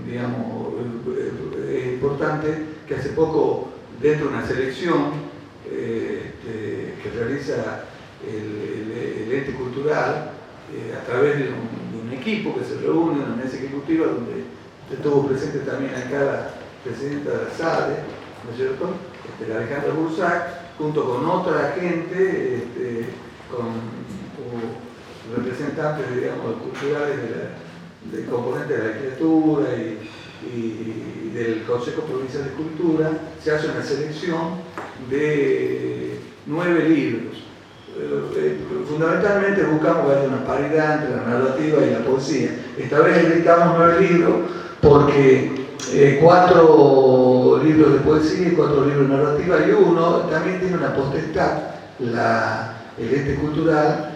digamos, es importante que hace poco, dentro de una selección que realiza el ente cultural, a través de un equipo que se reúne, una mesa ejecutiva, donde estuvo presente también acá la presidenta de la SADE, ¿no es cierto? La Alejandra Bursac, junto con otra gente, con representantes, digamos, culturales del componente de la arquitectura y del Consejo Provincial de Cultura, se hace una selección de 9 libros. Fundamentalmente buscamos que haya una paridad entre la narrativa y la poesía. Esta vez editamos 9 libros porque 4 libros de poesía y 4 libros de narrativa, y uno también tiene una potestad, el ente cultural,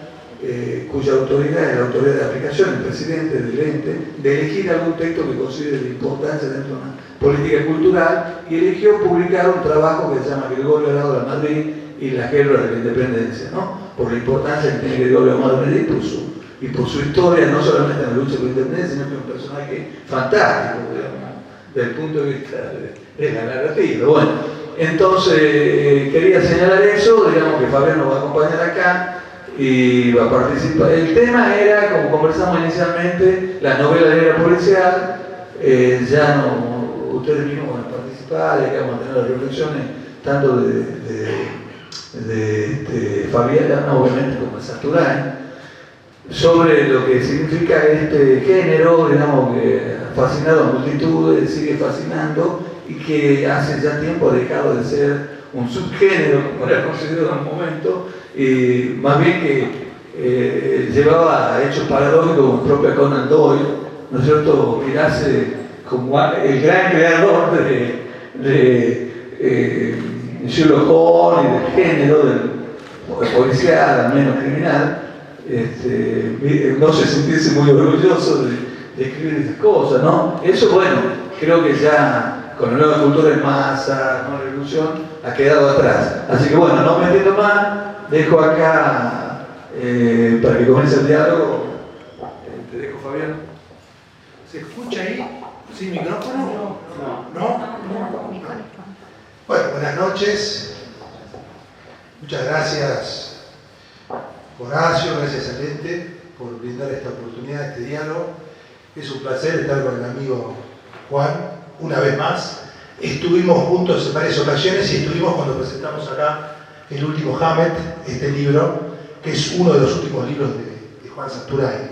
cuya autoridad es la autoridad de aplicación, el presidente del ente, de elegir algún texto que considere de importancia dentro de una política cultural, y eligió publicar un trabajo que se llama Gregorio Arado de Madrid y la guerra de la independencia, ¿no? Por la importancia que tiene Gregorio Arado de Madrid y por su historia, no solamente en la lucha por la independencia, sino que es un personaje fantástico, digamos, desde el punto de vista de la narrativa. Bueno, entonces quería señalar eso, digamos que Fabián nos va a acompañar acá y va a participar. El tema era, como conversamos inicialmente, la novela negra policial. Ya no, ustedes mismos van a participar, y acá vamos a tener las reflexiones tanto de Fabián, obviamente, como de Santurain, sobre lo que significa este género, digamos, que ha fascinado a multitudes, sigue fascinando, y que hace ya tiempo ha dejado de ser un subgénero, como era considerado en un momento, y más bien que llevaba a hechos paradójicos como el propio Conan Doyle, ¿no es cierto?, mirarse como el gran creador de Sherlock Holmes y del género, del policial, al menos criminal, no se sentirse muy orgulloso de escribir esas cosas, ¿no? Eso, bueno, creo que ya con la nueva cultura en masa, ¿no?, la revolución, ha quedado atrás. Así que bueno, no me entiendo más, dejo acá para que comience el diálogo. Te dejo, Fabián. ¿Se escucha ahí? ¿Sin micrófono? ¿No? Bueno, buenas noches. Muchas gracias, Horacio, gracias al ente por brindar esta oportunidad, este diálogo. Es un placer estar con el amigo Juan una vez más. Estuvimos juntos en varias ocasiones y estuvimos cuando presentamos acá el último Hammett, este libro, que es uno de los últimos libros de Juan Santurain.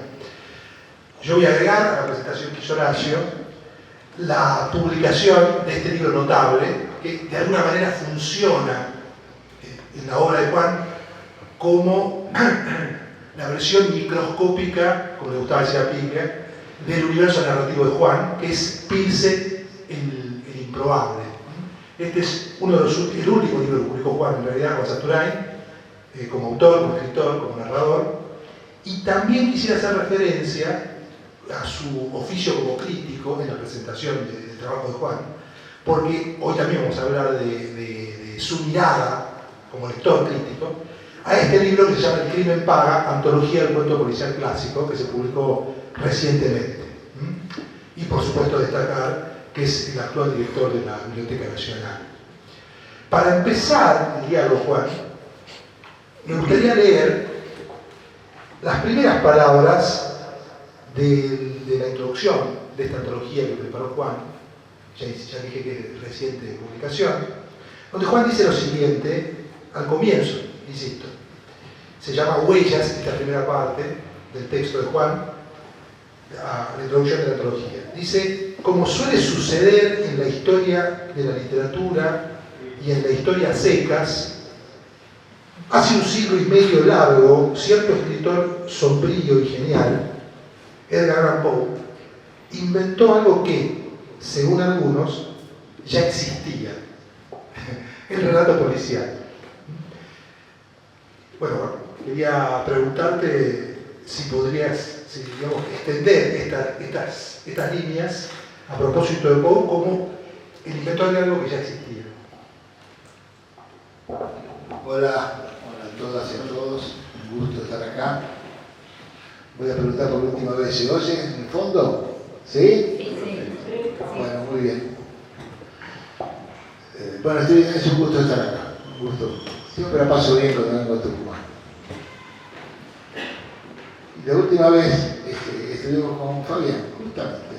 Yo voy a agregar a la presentación que hizo Horacio la publicación de este libro notable, que de alguna manera funciona en la obra de Juan como la versión microscópica, como le gustaba decir a Pinker, del universo narrativo de Juan, que es Pilce el improbable. Este es el último libro que publicó Juan, en realidad, Juan Santurain, como autor, como escritor, como narrador. Y también quisiera hacer referencia a su oficio como crítico en la presentación del trabajo de Juan, porque hoy también vamos a hablar de su mirada como lector crítico a este libro que se llama El crimen paga, antología del cuento policial clásico, que se publicó recientemente. Y por supuesto destacar que es el actual director de la Biblioteca Nacional. Para empezar el diálogo, Juan, me gustaría leer las primeras palabras de la introducción de esta antología que preparó Juan, ya dije que es reciente publicación, donde Juan dice lo siguiente, al comienzo, insisto, se llama Huellas, esta primera parte del texto de Juan, la introducción de la antología. Dice, como suele suceder en la historia de la literatura y en la historia secas, hace un siglo y medio largo, cierto escritor sombrío y genial, Edgar Allan Poe, inventó algo que, según algunos, ya existía, el relato policial. Bueno, quería preguntarte si podrías, digamos, extender estas líneas a propósito de Poe como el inventor de algo que ya existía. Hola a todas y a todos, un gusto estar acá. Voy a preguntar por última vez, ¿se oye en el fondo? ¿Sí? Sí. Bueno, muy bien. Bueno, es un gusto estar acá. Un gusto. Siempre la paso bien cuando vengo a Tucumán. Y la última vez estuvimos con Fabián, justamente.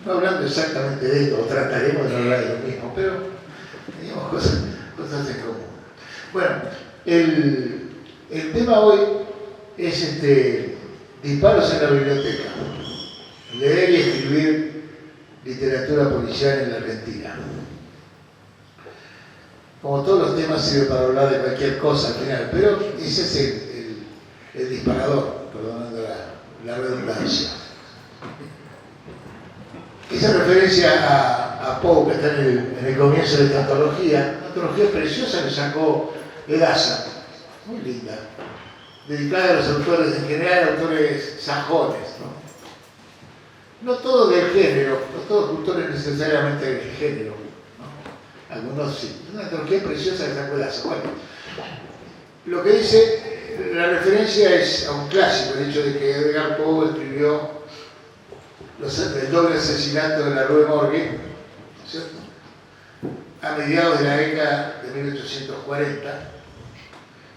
No hablando exactamente de esto, o trataremos de hablar de lo mismo, pero teníamos cosas en común. Bueno, el tema hoy es disparos en la biblioteca. Leer y escribir literatura policial en la Argentina. Como todos los temas sirve para hablar de cualquier cosa al final, pero ese es el disparador, perdonando la redundancia. Esa referencia a Poe, que está en el comienzo de esta antología, una antología preciosa que sacó Edasa, muy linda, dedicada a los autores en general, autores sajones, no todos del género, no todos autores necesariamente del género, ¿no? Algunos sí. Es una antología preciosa que sacó Edasa. Bueno, lo que dice la referencia es a un clásico, el hecho de que Edgar Poe escribió el doble asesinato de la Rue Morgue, ¿cierto?, a mediados de la década de 1840.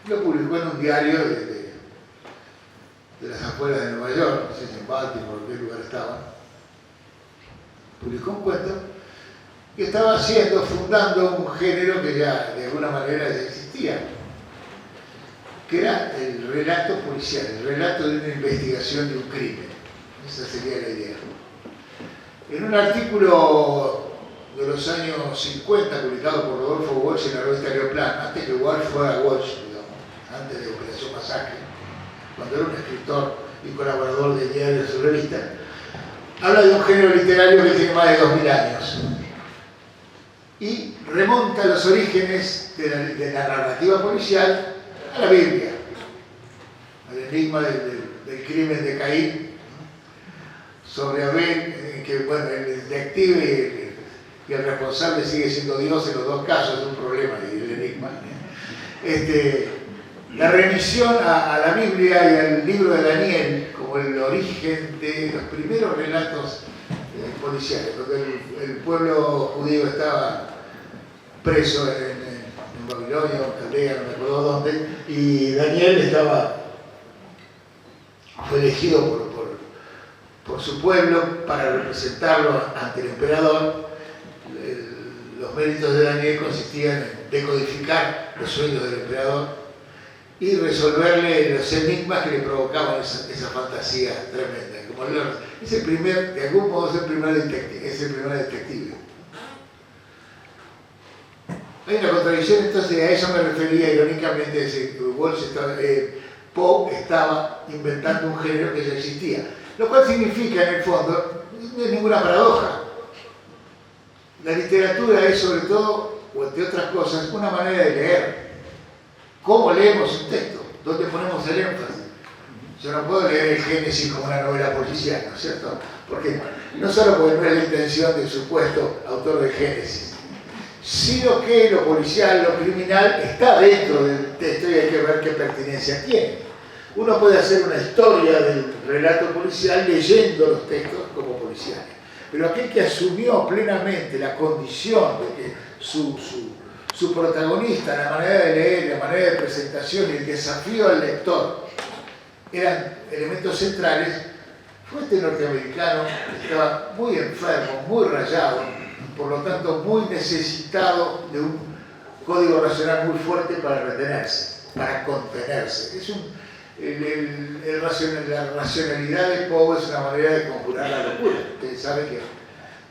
Lo publicó en un diario de las afueras de Nueva York, no sé si en Baltimore, en qué lugar estaba. Publicó un cuento que estaba fundando un género que ya de alguna manera ya existía, que era el relato policial, el relato de una investigación de un crimen. Esa sería la idea. En un artículo de los años 50, publicado por Rodolfo Walsh en la revista Aeroplan, antes que Walsh fuera Walsh, digamos, antes de Operación Masacre, cuando era un escritor y colaborador de diario de su revista, habla de un género literario que tiene más de 2000 años y remonta los orígenes de la narrativa policial a la Biblia, al enigma del crimen de Caín sobre Abel, que bueno, el detective y el responsable sigue siendo Dios en los dos casos, es un problema y el enigma. La remisión a la Biblia y al libro de Daniel como el origen de los primeros relatos policiales, donde el pueblo judío estaba preso en Babilonia o en Caldea, no me acuerdo dónde, y Daniel fue elegido por su pueblo para representarlo ante el emperador. Los méritos de Daniel consistían en decodificar los sueños del emperador y resolverle los enigmas que le provocaban esa fantasía tremenda. Como de algún modo es el primer detective. Hay una contradicción, entonces a eso me refería irónicamente, Poe estaba inventando un género que ya existía, lo cual significa en el fondo, no es ninguna paradoja. La literatura es sobre todo, o entre otras cosas, una manera de leer. ¿Cómo leemos un texto? ¿Dónde ponemos el énfasis? Yo no puedo leer el Génesis como una novela policial, ¿no es cierto? Porque no solo porque no es la intención del supuesto autor del Génesis, sino que lo policial, lo criminal, está dentro del texto y hay que ver qué pertinencia tiene. Uno puede hacer una historia del relato policial leyendo los textos como policiales, pero aquel que asumió plenamente la condición de que su protagonista, la manera de leer, la manera de presentación y el desafío al lector eran elementos centrales, fue este norteamericano que estaba muy enfermo, muy rayado, por lo tanto muy necesitado de un código racional muy fuerte para retenerse, para contenerse. La racionalidad de Poe es una manera de conjurar la locura. Ustedes saben que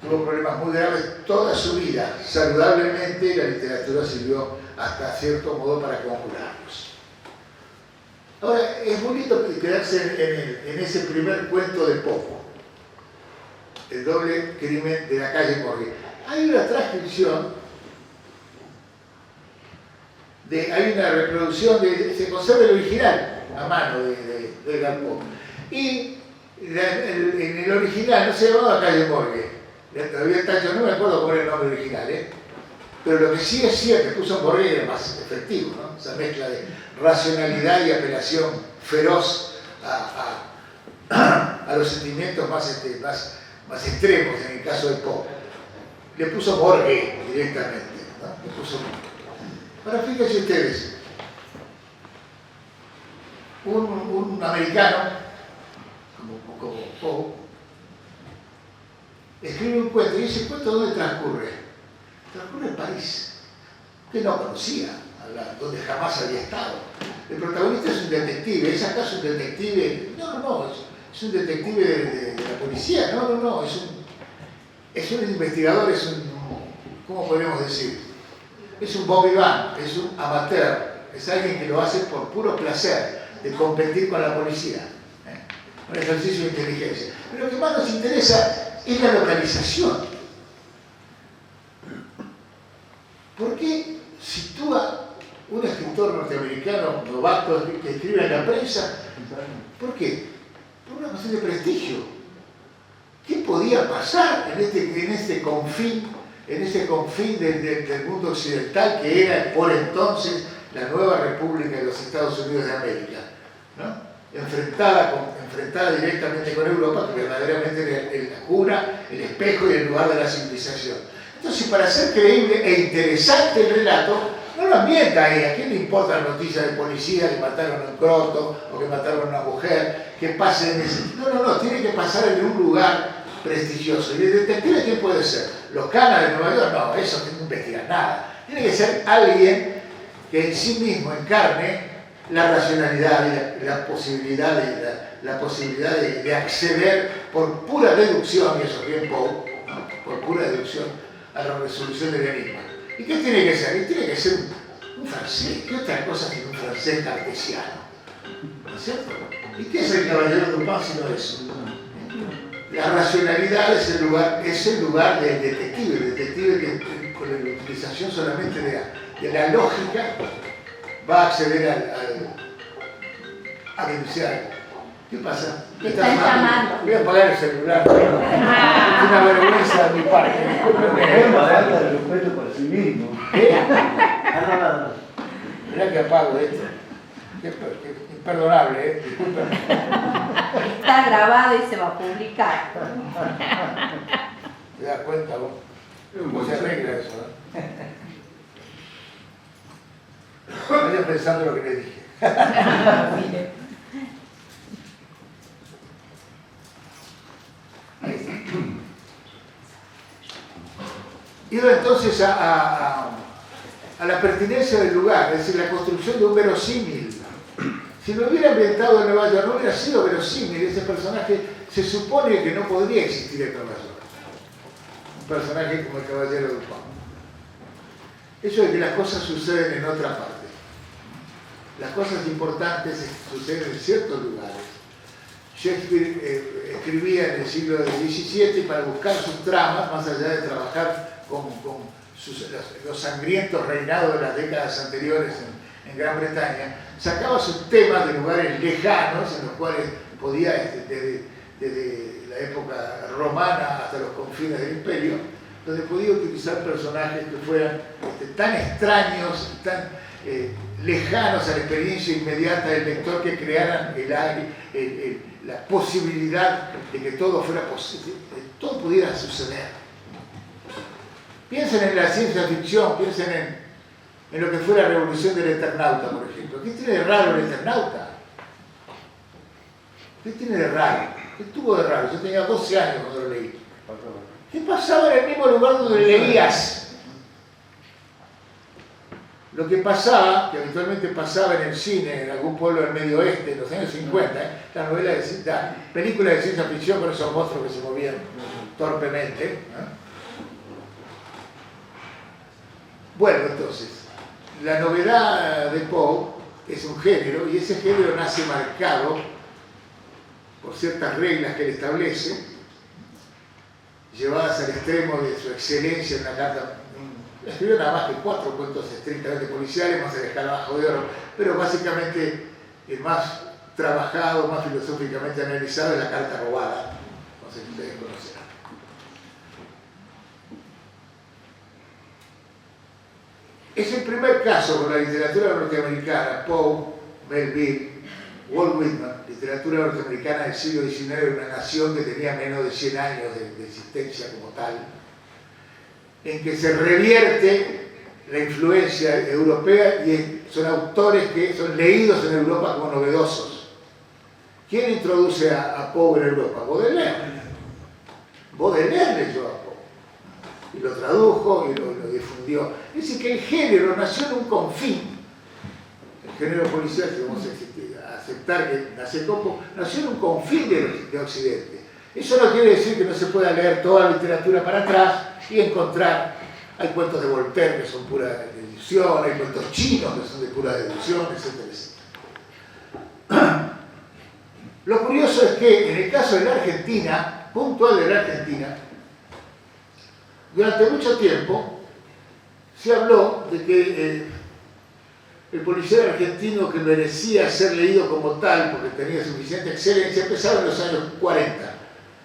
tuvo problemas muy graves toda su vida. Saludablemente la literatura sirvió hasta cierto modo para conjurarlos. Ahora, es muy lindo quedarse en ese primer cuento de Poe, el doble crimen de la calle Morgue. Hay una transcripción, hay una reproducción, se conserva el original a mano de Edgar Poe. Y en el original no se llamaba calle Morgue, no me acuerdo cuál era el nombre original, pero lo que sí es cierto, que puso Morgue era más efectivo, ¿no? Esa mezcla de racionalidad y apelación feroz a a los sentimientos más extremos en el caso de Poe. Le puso morgue directamente, ¿no? Le puso... Ahora fíjense ustedes, un americano como Poe escribe un cuento, y ese cuento ¿dónde transcurre? Transcurre en París, que no conocía, donde jamás había estado. El protagonista es un detective. ¿Es acaso un detective? No, es un detective de la policía. No, es un investigador, ¿cómo podríamos decir? Es un bon vivant, es un amateur, es alguien que lo hace por puro placer de competir con la policía. Un ejercicio de inteligencia. Pero lo que más nos interesa es la localización. ¿Por qué sitúa un escritor norteamericano novato que escribe en la prensa? ¿Por qué? Por una cuestión de prestigio. ¿Qué podía pasar en este confín del mundo occidental que era por entonces la nueva República de los Estados Unidos de América, ¿no? enfrentada directamente con Europa, que verdaderamente era la cuna, el espejo y el lugar de la civilización? Entonces, para ser creíble e interesante el relato, no lo ambienta ahí. ¿A quién le importa la noticia de policía que mataron a un croto o que mataron a una mujer? Que pase en ese... No, tiene que pasar en un lugar prestigioso. ¿Y el detective quién puede ser? ¿Los Canas de Nueva York? No, eso no investiga nada. Tiene que ser alguien que en sí mismo encarne la racionalidad y la posibilidad de acceder por pura deducción, y eso bien Poe, ¿no? Por pura deducción, a la resolución del enigma. ¿Y qué tiene que ser? Tiene que ser un francés. ¿Qué otra cosa que un francés cartesiano? ¿No es cierto? ¿Y qué es el caballero Dupin sino eso? La racionalidad es el lugar del detective. El detective que con la utilización solamente de la lógica va a acceder a denunciar. ¿Qué pasa? Me están llamando. Voy a apagar el celular. Es una vergüenza de mi parte. Es una falta de respeto por sí mismo. Mirá que apago esto. Imperdonable, disculpen. Está grabado y se va a publicar. ¿Te das cuenta vos? ¿Cómo se arregla eso? Vayan pensando lo que le dije. Ido entonces a la pertinencia del lugar, es decir, la construcción de un verosímil. Si lo hubiera ambientado en Nueva York, no hubiera sido verosímil. Ese personaje se supone que no podría existir en Nueva York. Un personaje como el caballero Dupin. Eso de que las cosas suceden en otra parte. Las cosas importantes suceden en ciertos lugares. Shakespeare escribía en el siglo XVII y para buscar sus tramas, más allá de trabajar con los sangrientos reinados de las décadas anteriores en Gran Bretaña, sacaba sus temas de lugares lejanos en los cuales podía, desde la época romana hasta los confines del imperio, donde podía utilizar personajes que fueran tan extraños, tan lejanos a la experiencia inmediata del lector, que crearan la posibilidad de que todo fuera posible, todo pudiera suceder. Piensen en la ciencia ficción, piensen en lo que fue la revolución del Eternauta, por ejemplo. ¿Qué tiene de raro el Eternauta? ¿Qué tiene de raro? ¿Qué tuvo de raro? Yo tenía 12 años cuando lo leí. ¿Qué pasaba en el mismo lugar donde leías? Lo que pasaba, que habitualmente pasaba en el cine, en algún pueblo del Medio Oeste, en los años 50, la película de ciencia ficción con esos monstruos que se movían torpemente. Bueno, entonces, la novedad de Poe es un género, y ese género nace marcado por ciertas reglas que él establece, llevadas al extremo de su excelencia en la carta. Escribió nada más que 4 cuentos estrictamente policiales, más el escarabajo de oro, pero básicamente el más trabajado, más filosóficamente analizado es la carta robada. No sé si ustedes conocerán. Es el primer caso con la literatura norteamericana, Poe, Melville, Walt Whitman, literatura norteamericana del siglo XIX era una nación que tenía menos de 100 años de existencia como tal, en que se revierte la influencia europea y son autores que son leídos en Europa como novedosos. ¿Quién introduce a Poe en Europa? Baudelaire. Baudelaire leyó a Poe y lo tradujo y lo difundió. Es decir, que el género nació en un confín. El género policial, que vamos a aceptar que nació como, nació en un confín de Occidente. Eso no quiere decir que no se pueda leer toda la literatura para atrás y encontrar, hay cuentos de Voltaire que son pura deducción, hay cuentos chinos que son de pura deducción, etcétera, etcétera. Lo curioso es que en el caso de la Argentina, puntual de la Argentina, durante mucho tiempo se habló de que el policial argentino, que merecía ser leído como tal porque tenía suficiente excelencia, empezaba en los años 40,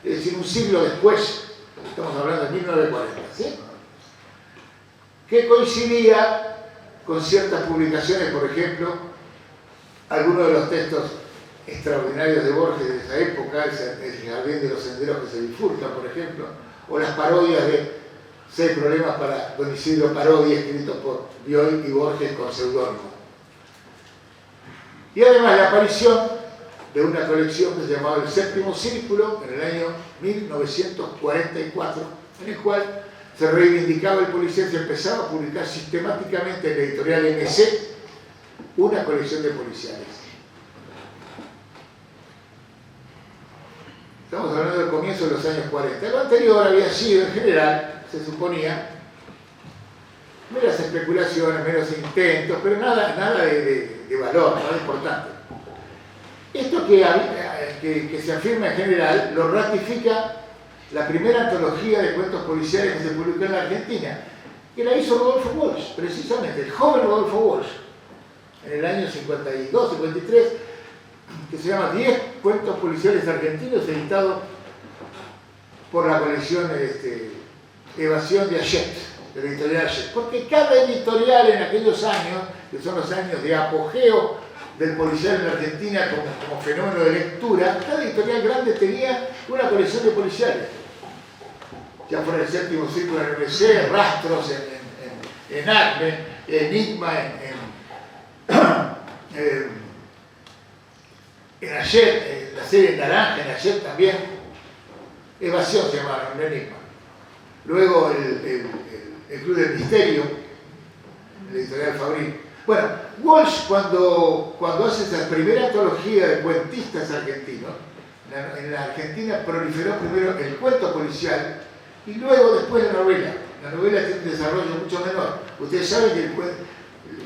es decir, un siglo después, estamos hablando de 1940, ¿sí? Que coincidía con ciertas publicaciones, por ejemplo, algunos de los textos extraordinarios de Borges de esa época, el Jardín de los Senderos que se bifurcan, por ejemplo, o las parodias de 6 problemas para Don Isidro Parodia, escritos por Bioy y Borges con seudónimo. Y además la aparición de una colección que se llamaba El Séptimo Círculo en el año 1944, en el cual se reivindicaba el policial, se empezaba a publicar sistemáticamente en la editorial MC una colección de policiales. Estamos hablando del comienzo de los años 40. Lo anterior había sido, en general, se suponía, meras especulaciones, meros intentos, pero nada de valor, nada importante. Esto que se afirma en general lo ratifica la primera antología de cuentos policiales que se publicó en la Argentina, que la hizo Rodolfo Walsh, precisamente, el joven Rodolfo Walsh, en el año 52, 53, que se llama 10 cuentos policiales argentinos, editado por la colección Evasión de Hachette, de la editorial Hachette. Porque cada editorial en aquellos años, que son los años de apogeo del policial en la Argentina como fenómeno de lectura, cada editorial grande tenía una colección de policiales. Ya fuera el Séptimo Círculo en MC, Rastros en Acme, Enigma en Hachette, la serie Naranja en Hachette también, Evasión se llamaba, no Enigma. Luego el Club del Misterio, la editorial Fabril. Bueno, Walsh cuando hace esa primera antología de cuentistas argentinos, en la Argentina proliferó primero el cuento policial y luego después la novela. La novela tiene un desarrollo mucho menor. Ustedes saben que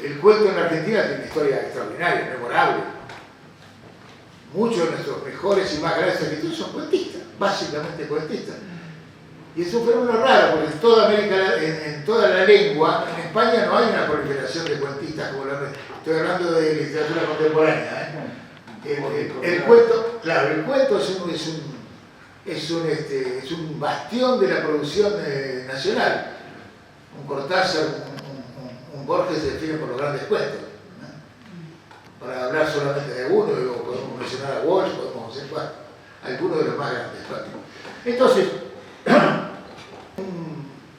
el cuento en la Argentina tiene una historia extraordinaria, memorable. Muchos de nuestros mejores y más grandes escritores son cuentistas, básicamente cuentistas. Y es un fenómeno raro, porque en toda la lengua, en España no hay una proliferación de cuentistas como estoy hablando de literatura contemporánea. El cuento, claro, el cuento es un bastión de la producción nacional. Un Cortázar, un Borges se define por los grandes cuentos. Para hablar solamente de uno, podemos mencionar a Walsh, podemos hacer algunos de los más grandes. Entonces,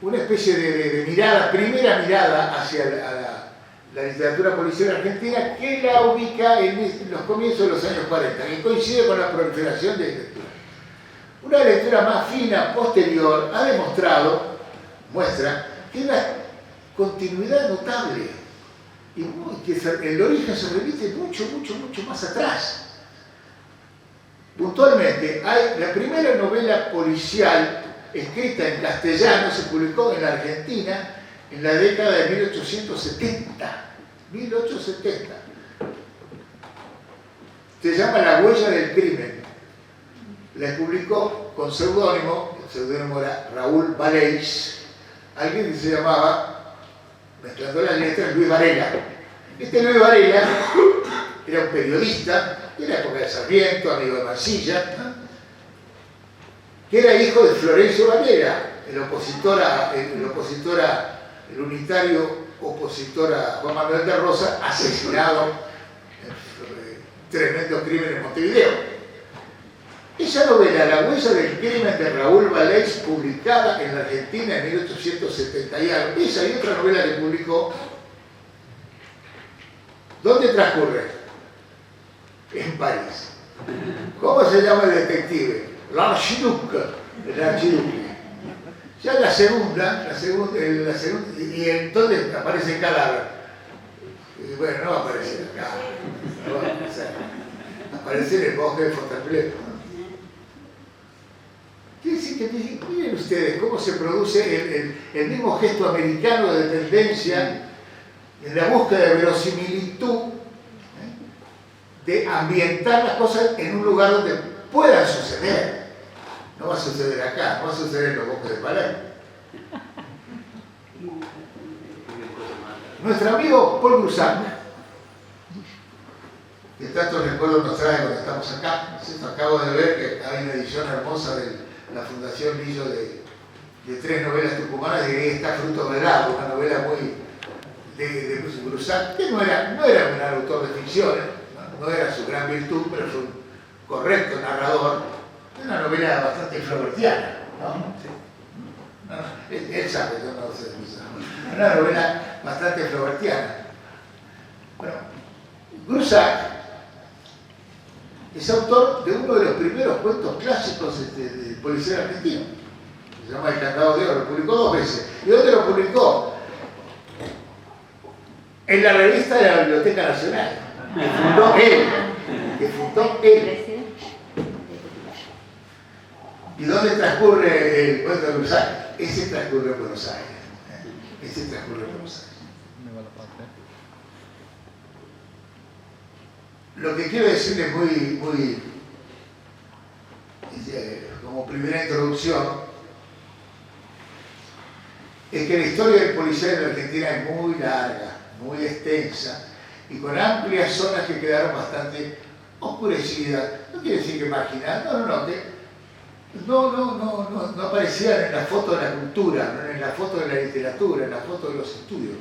una especie de mirada, primera mirada hacia la literatura policial argentina, que la ubica en los comienzos de los años 40, que coincide con la proliferación de lectura. Una lectura más fina, posterior, ha muestra que hay una continuidad notable y que el origen se repite mucho más atrás. Puntualmente, la primera novela policial escrita en castellano se publicó en la Argentina en la década de 1870. 1870. Se llama La huella del crimen. La publicó con seudónimo, el seudónimo era Raúl Valeix, alguien que se llamaba, mezclando las letras, Luis Varela. Este Luis Varela era un periodista de la época de Sarmiento, amigo de Mansilla, ¿no? Que era hijo de Florencio Varela, el unitario opositor a Juan Manuel de Rosas, asesinado tremendo crimen en Montevideo. Esa novela, La huella del crimen de Raúl Valeix, publicada en la Argentina en 1870 y algo, esa y otra novela que publicó, ¿dónde transcurre? En París. ¿Cómo se llama el detective? L'Archiduc, el archiduque. Ya la segunda, y entonces aparece el cadáver. Y bueno, no va a aparecer acá, no va a aparecer. Aparece en el bosque de Fontainebleau. Quiere decir que, miren ustedes cómo se produce el mismo gesto americano de tendencia en la búsqueda de verosimilitud, de ambientar las cosas en un lugar donde puedan suceder. No va a suceder acá, no va a suceder en los bosques de Palermo. Nuestro amigo Paul Groussac, que tantos recuerdos nos trae cuando estamos acá, ¿cierto? Acabo de ver que hay una edición hermosa de la Fundación Lillo de 3 novelas tucumanas, y ahí está Fruto del Agua, una novela muy de Groussac, que no era un autor de ficción, no era su gran virtud, pero fue un correcto narrador. Una novela bastante flaubertiana, ¿no? Sí. Él sabe, yo no sé. Una novela bastante flaubertiana. Bueno, Groussac es autor de uno de los primeros cuentos clásicos del policial argentino. Se llama El Candado de Oro, lo publicó 2 veces. ¿Y dónde lo publicó? En la revista de la Biblioteca Nacional, que fundó él. ¿Y dónde transcurre el cuento de Groussac? Ese transcurre en Buenos Aires. Ese transcurre en Buenos Aires. Lo que quiero decirles como primera introducción es que la historia del policial en la Argentina es muy larga, muy extensa y con amplias zonas que quedaron bastante oscurecidas. No quiere decir que marginadas, no aparecían en la foto de la cultura, no en la foto de la literatura, en la foto de los estudios.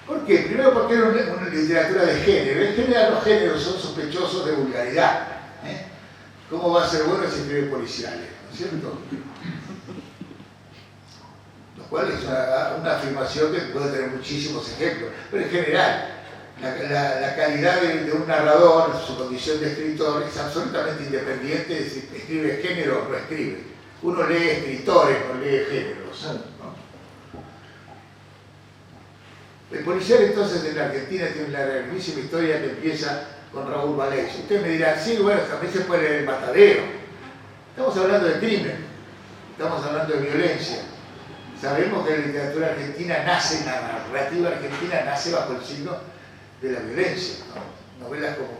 ¿Por qué? Primero porque era una literatura de género. En general los géneros son sospechosos de vulgaridad. ¿Cómo va a ser bueno si escribe policiales? ¿No es cierto? Lo cual es una afirmación que puede tener muchísimos ejemplos. Pero en general, la calidad de un narrador, su condición de escritor, es absolutamente independiente de si escribe género o no escribe. Uno lee escritores, no lee géneros, ¿no? El policial entonces en la Argentina tiene una larguísima historia que empieza con Raúl Valeix. Ustedes me dirán, sí, bueno, también se puede leer El Matadero. Estamos hablando de crimen, estamos hablando de violencia. Sabemos que la literatura argentina nace, la narrativa argentina nace bajo el signo de la violencia, ¿no? Novelas como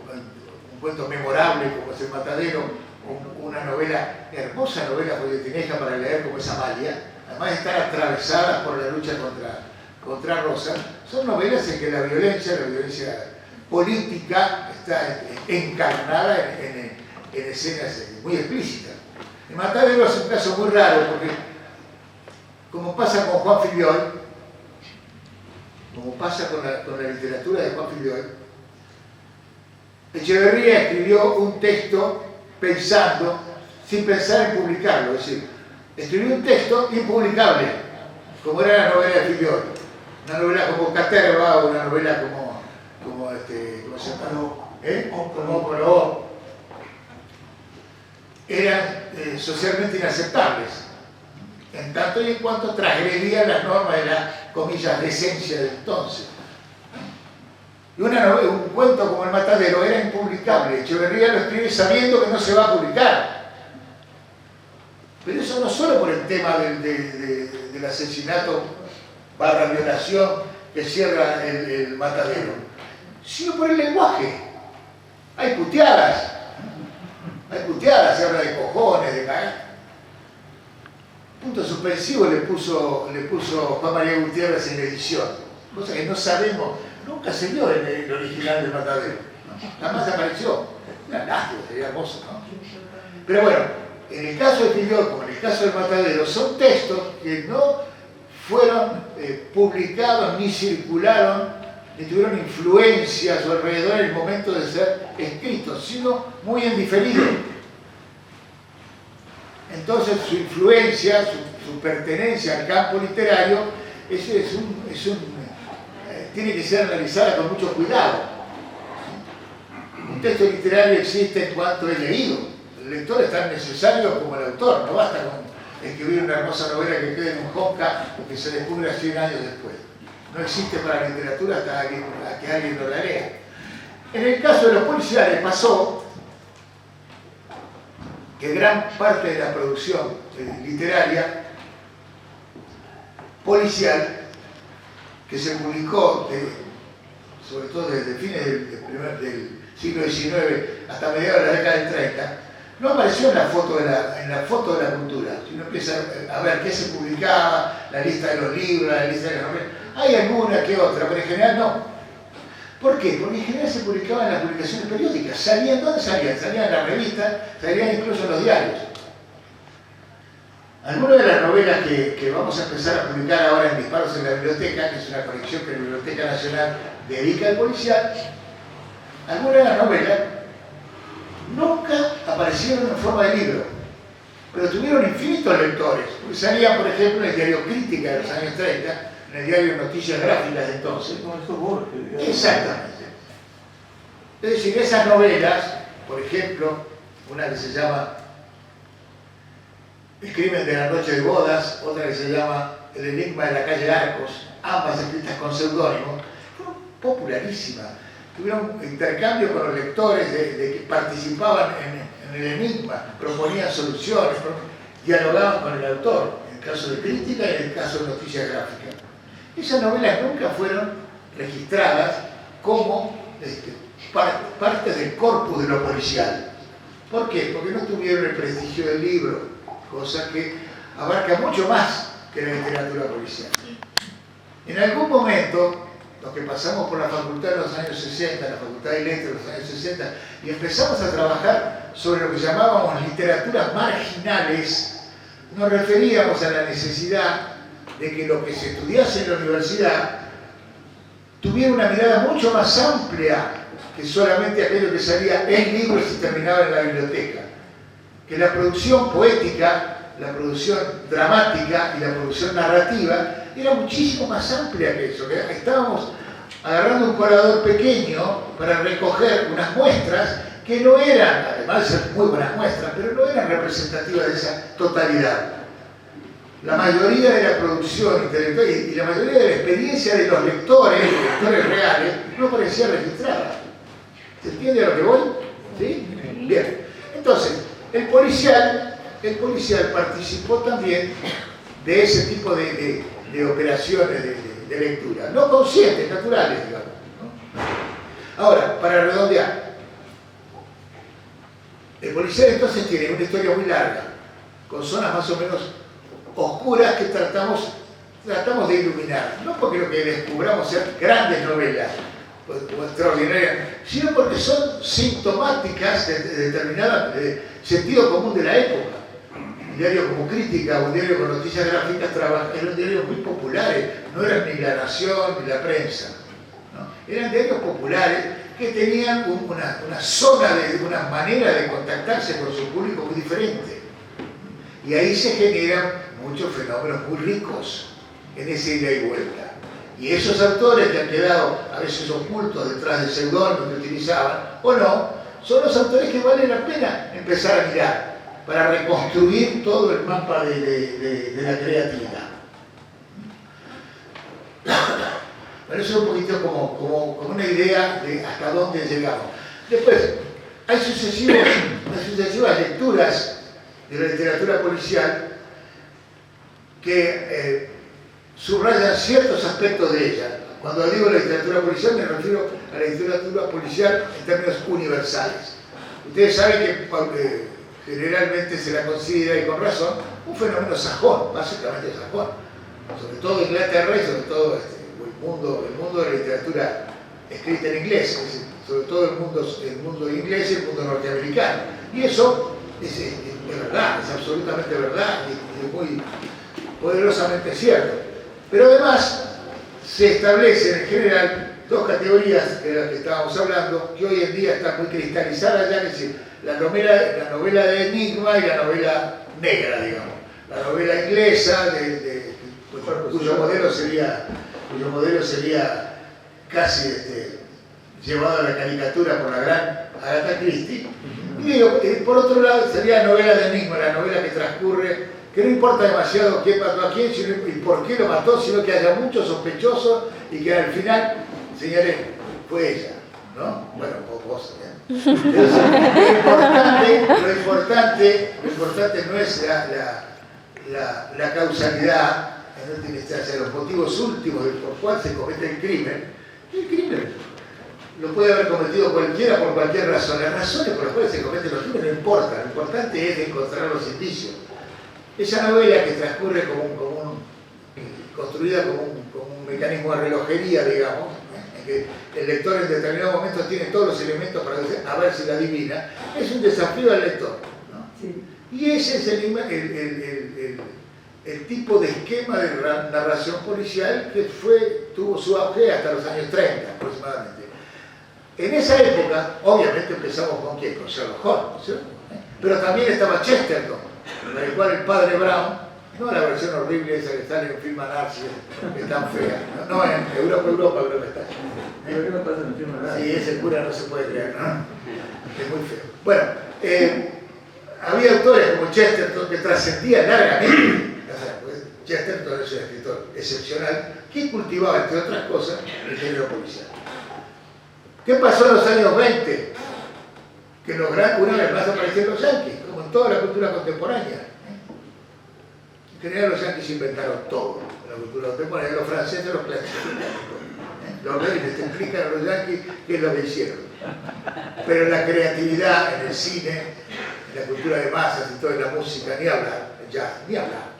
un cuento memorable como es El Matadero, una novela, hermosa novela polietineja para leer como es Amalia, además de estar atravesadas por la lucha contra Rosa, son novelas en que la violencia política está encarnada en escenas muy explícitas. El Matadero es un caso muy raro porque, como pasa con Juan Filiol, como pasa con la literatura de Juan Filiol, Echeverría escribió un texto pensando, sin pensar en publicarlo, es decir, escribió un texto impublicable, como era la novela de Filiol. Una novela como Caterva o una novela como ¿cómo se llama? Como Coló. Eran socialmente inaceptables, en tanto y en cuanto transgredían las normas de la, comillas, decencia de entonces. Y un cuento como El Matadero era impublicable. Echeverría lo escribe sabiendo que no se va a publicar. Pero eso no solo por el tema del asesinato / violación que cierra el Matadero, sino por el lenguaje. Hay puteadas, se habla de cojones, de cagar. Punto suspensivo le puso Juan María Gutiérrez en la edición, cosa que no sabemos, nunca se vio en el original del Matadero, ¿no? Jamás apareció. Una lástima, sería hermoso, ¿no? Pero bueno, en el caso de Filiol, como en el caso del Matadero, son textos que no fueron publicados ni circularon ni tuvieron influencia a su alrededor en el momento de ser escritos, sino muy en diferido. Entonces su influencia, su pertenencia al campo literario, tiene que ser analizada con mucho cuidado. Un texto literario existe en cuanto es leído. El lector es tan necesario como el autor, no basta con escribir una hermosa novela que quede en un Honka o que se descubra 100 años después. No existe para la literatura hasta que alguien lo la lea. En el caso de los policiales pasó que gran parte de la producción literaria policial que se publicó, sobre todo desde fines del siglo XIX hasta mediados de la década del 30, no apareció en la foto de la cultura, sino empieza a ver qué se publicaba, la lista de los libros, la lista de las novelas. Hay alguna que otra, pero en general no. ¿Por qué? Porque en general se publicaban en las publicaciones periódicas. ¿Salían? ¿Dónde salían? Salían en las revistas, salían incluso en los diarios. Algunas de las novelas que vamos a empezar a publicar ahora en Disparos en la Biblioteca, que es una colección que la Biblioteca Nacional dedica al policial, algunas de las novelas nunca aparecieron en forma de libro, pero tuvieron infinitos lectores. Porque salían, por ejemplo, en el diario Crítica de los años 30, en el diario Noticias Gráficas de entonces. Exactamente. Es decir, esas novelas, por ejemplo, una que se llama El crimen de la noche de bodas, otra que se llama El enigma de la calle Arcos, ambas escritas con seudónimo, fueron popularísimas. Tuvieron intercambio con los lectores de que participaban en el enigma, proponían soluciones, dialogaban con el autor, en el caso de Crítica y en el caso de Noticias Gráficas. Esas novelas nunca fueron registradas como partes del corpus de lo policial. ¿Por qué? Porque no tuvieron el prestigio del libro, cosa que abarca mucho más que la literatura policial. En algún momento, los que pasamos por la facultad en los años 60, la facultad de letras de los años 60, y empezamos a trabajar sobre lo que llamábamos literaturas marginales, nos referíamos a la necesidad de que lo que se estudiase en la universidad tuviera una mirada mucho más amplia que solamente aquello que salía en libros y terminaba en la biblioteca. Que la producción poética, la producción dramática y la producción narrativa era muchísimo más amplia que eso. Que estábamos agarrando un colador pequeño para recoger unas muestras que no eran, además de ser muy buenas muestras, pero no eran representativas de esa totalidad. La mayoría de la producción intelectual y la mayoría de la experiencia de los lectores reales, no parecía registrada. ¿Se entiende a lo que voy? ¿Sí? Bien. Entonces, el policial participó también de ese tipo de operaciones de lectura. No conscientes, naturales, digamos, ¿no? Ahora, para redondear, el policial entonces tiene una historia muy larga, con zonas más o menos oscuras que tratamos de iluminar. No porque lo que descubramos sean grandes novelas o extraordinarias, sino porque son sintomáticas de determinado sentido común de la época. Un diario como Crítica o un diario con Noticias Gráficas eran diarios muy populares, no eran ni La Nación ni la prensa, ¿no? Eran diarios populares que tenían una zona, una manera de contactarse con su público muy diferente. Y ahí se generan muchos fenómenos muy ricos en ese ida y vuelta. Y esos autores que han quedado a veces ocultos detrás del seudónimo que utilizaban, o no, son los autores que vale la pena empezar a mirar para reconstruir todo el mapa de la creatividad. Bueno, eso es un poquito como una idea de hasta dónde llegamos. Después, hay sucesivas lecturas de la literatura policial que subrayan ciertos aspectos de ella. Cuando digo la literatura policial me refiero a la literatura policial en términos universales. Ustedes saben que generalmente se la considera, y con razón, un fenómeno sajón, básicamente sajón. Sobre todo Inglaterra y sobre todo el mundo de la literatura escrita en inglés, es decir, sobre todo el mundo inglés y el mundo norteamericano. Y eso es verdad, es absolutamente verdad y es muy poderosamente cierto. Pero además se establecen en general dos categorías de las que estábamos hablando, que hoy en día están muy cristalizadas ya, que es decir, la novela de enigma y la novela negra, digamos. La novela inglesa, cuyo modelo sería casi llevado a la caricatura por la gran Agatha Christie. Y digo, por otro lado, sería la novela de enigma, la novela que transcurre, que no importa demasiado quién mató a quién y por qué lo mató, sino que haya muchos sospechosos y que al final, señores, fue ella, ¿no? Bueno, vos. Entonces, lo importante no es la causalidad, en última instancia, los motivos últimos por cual se comete el crimen. El crimen lo puede haber cometido cualquiera por cualquier razón. Las razones por las cuales se cometen los crímenes no importan, lo importante es encontrar los indicios. Esa novela que transcurre construida como un mecanismo de relojería, digamos, en que el lector en determinado momento tiene todos los elementos para decir, a ver si la adivina, es un desafío al lector, ¿no? Sí. Y ese es el tipo de esquema de narración policial que tuvo su auge hasta los años 30 aproximadamente. En esa época, obviamente empezamos con ¿quién? Con Sherlock Holmes, ¿sí? Pero también estaba Chesterton, en el cual el padre Brown, no la versión horrible esa que sale en Film Anarchia, que es tan fea, no, en Europa creo que está. ¿Qué me pasa en el Film Anarchia? Sí, ese cura no se puede creer, ¿no? Es muy feo. Bueno, había autores como Chesterton que trascendían largamente. Chesterton es un escritor excepcional que cultivaba, entre otras cosas, el género policial. ¿Qué pasó en los años 20? Que una vez más aparecieron los yanquis, como en toda la cultura contemporánea. En general los yanquis inventaron todo en la cultura contemporánea, los franceses los clasificaron. Los reyes te explican a los yanquis qué es lo que hicieron. Pero en la creatividad, en el cine, en la cultura de masas y toda la música, ni hablar, jazz, ni hablar.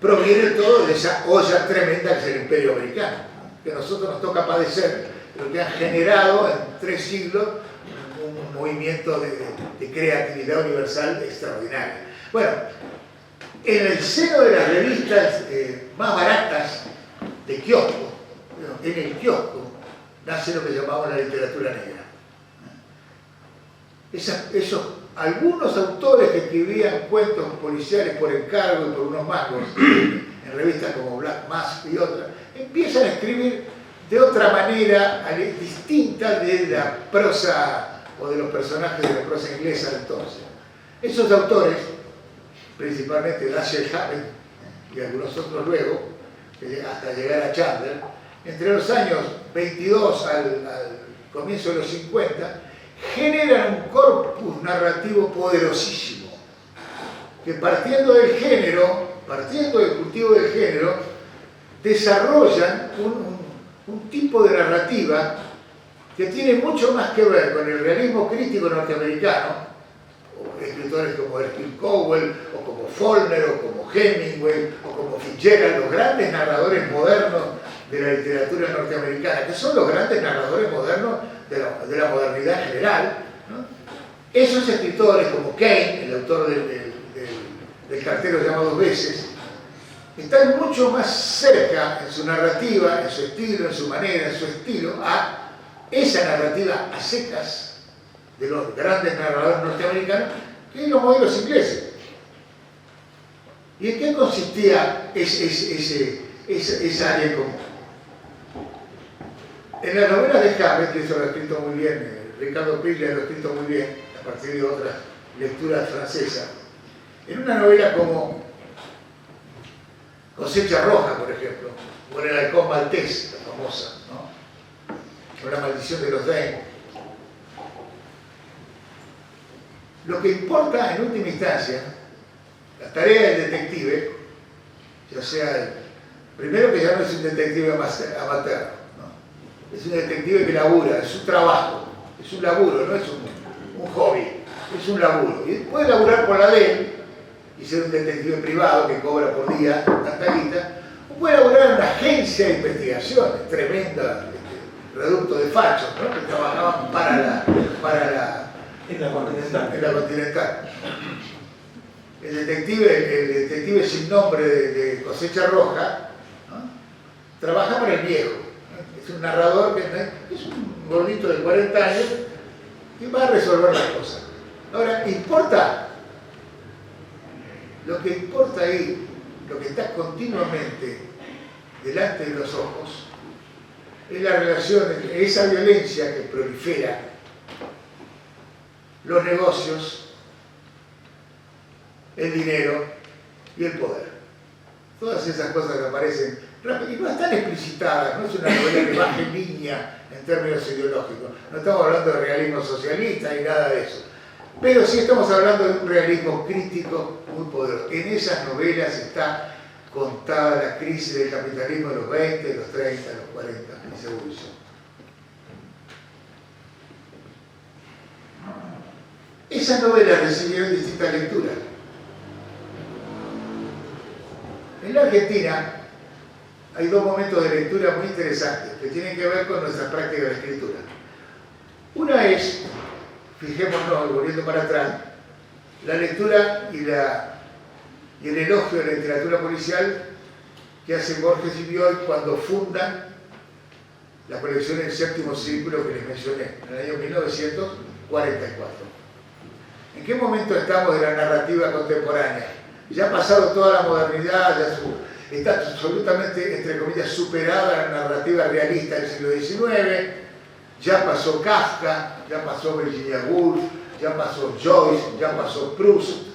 Proviene todo de esa olla tremenda que es el Imperio Americano, que a nosotros nos toca padecer, pero que han generado en 3 siglos un movimiento de creatividad universal extraordinaria. Bueno, en el seno de las revistas más baratas de kiosco, en el kiosco, nace lo que llamamos la literatura negra. Algunos autores que escribían cuentos policiales por encargo y por unos mangos, en revistas como Black Mask y otras, empiezan a escribir de otra manera distinta de la prosa o de los personajes de la prosa inglesa de entonces. Esos autores, principalmente Dashiell Hammett y algunos otros luego, hasta llegar a Chandler, entre los años 22 al comienzo de los 50, generan un corpus narrativo poderosísimo, que partiendo del cultivo del género, desarrollan un tipo de narrativa que tiene mucho más que ver con el realismo crítico norteamericano, o escritores como Hercule Cowell, o como Faulkner, o como Hemingway, o como Fitzgerald, los grandes narradores modernos de la literatura norteamericana, que son los grandes narradores modernos de la modernidad en general, ¿no? Esos escritores como Kane, el autor del cartero llamado Dos veces, están mucho más cerca en su narrativa, en su estilo, en su manera, en su estilo, a esa narrativa a secas de los grandes narradores norteamericanos que los modelos ingleses. ¿Y en qué consistía esa área común? En las novelas de Hammett, que eso lo ha escrito muy bien, Ricardo Piglia lo ha escrito muy bien, a partir de otras lecturas francesas, en una novela como Cosecha Roja, por ejemplo, o en El halcón maltés, la famosa, ¿no? O La maldición de los Dane. Lo que importa en última instancia, la tarea del detective, ya sea primero que ya no es un detective amateur, ¿no? Es un detective que labura, es un trabajo, es un laburo, no es un hobby, es un laburo. Y puede laburar por la ley y ser un detective privado que cobra por día tanta guita, o puede laburar en una agencia de investigaciones, tremenda, reducto de fachos, ¿no? Que trabajaban en la Continental. En la Continental. El detective sin nombre de Cosecha Roja, ¿no? Trabaja para el viejo. Es un narrador que es un gordito de 40 años y va a resolver las cosas. Ahora, ¿importa? Lo que importa ahí, lo que está continuamente delante de los ojos, es la relación entre esa violencia que prolifera, los negocios, el dinero y el poder. Todas esas cosas que aparecen rápido y no están explicitadas, no es una novela que baje línea en términos ideológicos. No estamos hablando de realismo socialista ni nada de eso. Pero sí estamos hablando de un realismo crítico muy poderoso. En esas novelas está contada la crisis del capitalismo de los 20, de los 30, de los 40, y su evolución. Esas novelas recibieron distintas lecturas. En la Argentina hay dos momentos de lectura muy interesantes que tienen que ver con nuestra práctica de escritura. Una es, fijémonos, volviendo para atrás, la lectura y el elogio de la literatura policial que hacen Borges y Bioy cuando fundan la colección El Séptimo Círculo que les mencioné, en el año 1944. ¿En qué momento estamos de la narrativa contemporánea? Ya ha pasado toda la modernidad, ya está absolutamente, entre comillas, superada la narrativa realista del siglo XIX, ya pasó Kafka, ya pasó Virginia Woolf, ya pasó Joyce, ya pasó Proust.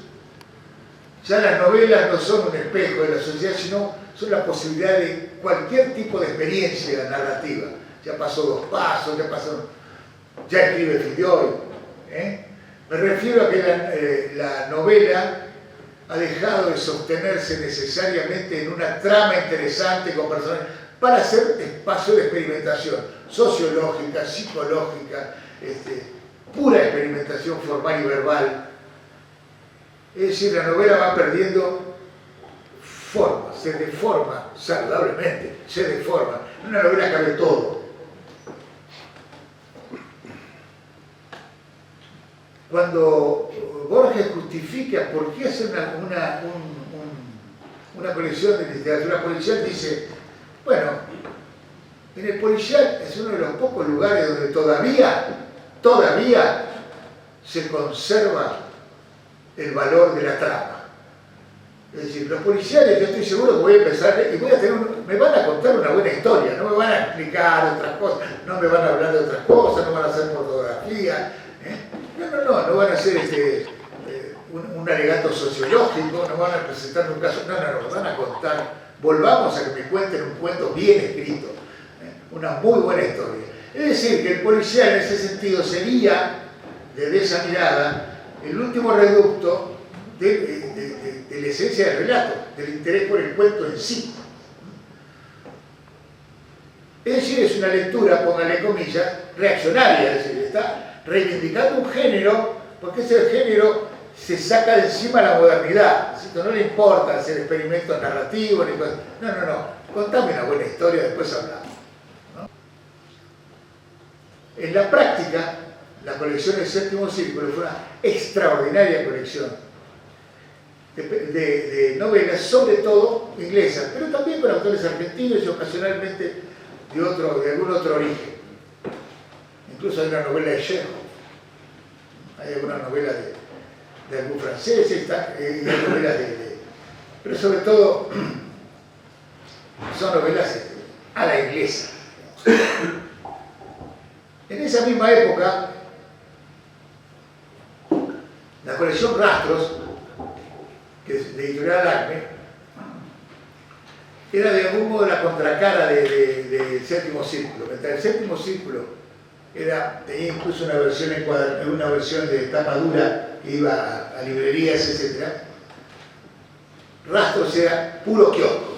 Ya las novelas no son un espejo de la sociedad, sino son la posibilidad de cualquier tipo de experiencia narrativa. Ya pasó Dos Pasos, ya escribe Fidioy. Me refiero a que la novela ha dejado de sostenerse necesariamente en una trama interesante con personajes para hacer espacio de experimentación sociológica, psicológica, pura experimentación formal y verbal. Es decir, la novela va perdiendo forma, se deforma saludablemente, se deforma. En una novela cabe todo. Cuando Borges justifica por qué hacer una colección de literatura policial, dice, bueno, en el policial es uno de los pocos lugares donde todavía se conserva el valor de la trama. Es decir, los policiales, yo estoy seguro que voy a empezar y me van a contar una buena historia, no me van a explicar otras cosas, no me van a hablar de otras cosas, no van a hacer fotografía, no van a hacer un alegato sociológico, no van a presentar un caso, no, van a contar, volvamos a que me cuenten un cuento bien escrito, una muy buena historia. Es decir, que el policial en ese sentido sería, desde esa mirada, el último reducto de la esencia del relato, del interés por el cuento en sí. Es decir, es una lectura, póngale comillas, reaccionaria, es decir, está reivindicando un género, porque ese género se saca de encima la modernidad, ¿cierto? No le importa hacer experimentos narrativos, ni cosas. No, contame una buena historia, después hablamos, ¿no? En la práctica, la colección del Séptimo Círculo fue una extraordinaria colección de novelas, sobre todo inglesas, pero también con autores argentinos y ocasionalmente de algún otro origen. Incluso hay una novela de Chekhov, hay alguna novela de algún francés, y hay novelas pero sobre todo son novelas a la inglesa. En esa misma época, la colección Rastros, que es de Editorial Acme, era de algún modo la contracara del Séptimo Círculo. Mientras el Séptimo Círculo tenía incluso una versión de tapa dura que iba a librerías, etc. Rastros era puro kiosco.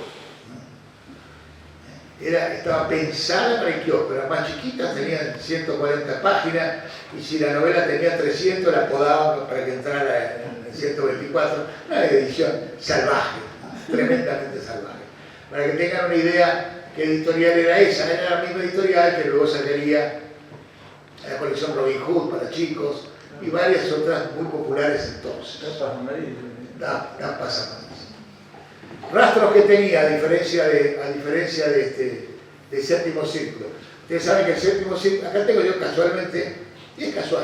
Estaba pensada para el kiosco, era más chiquita, tenían 140 páginas, y si la novela tenía 300 la podaban para que entrara en 124, una edición salvaje, tremendamente salvaje. Para que tengan una idea qué editorial era esa, era la misma editorial que luego sacaría la colección Robin Hood para chicos y varias otras muy populares entonces. Tapas amarillas. Rastros que tenía, a diferencia de del séptimo círculo. Ustedes saben que el séptimo círculo, acá tengo yo casualmente, y es casual,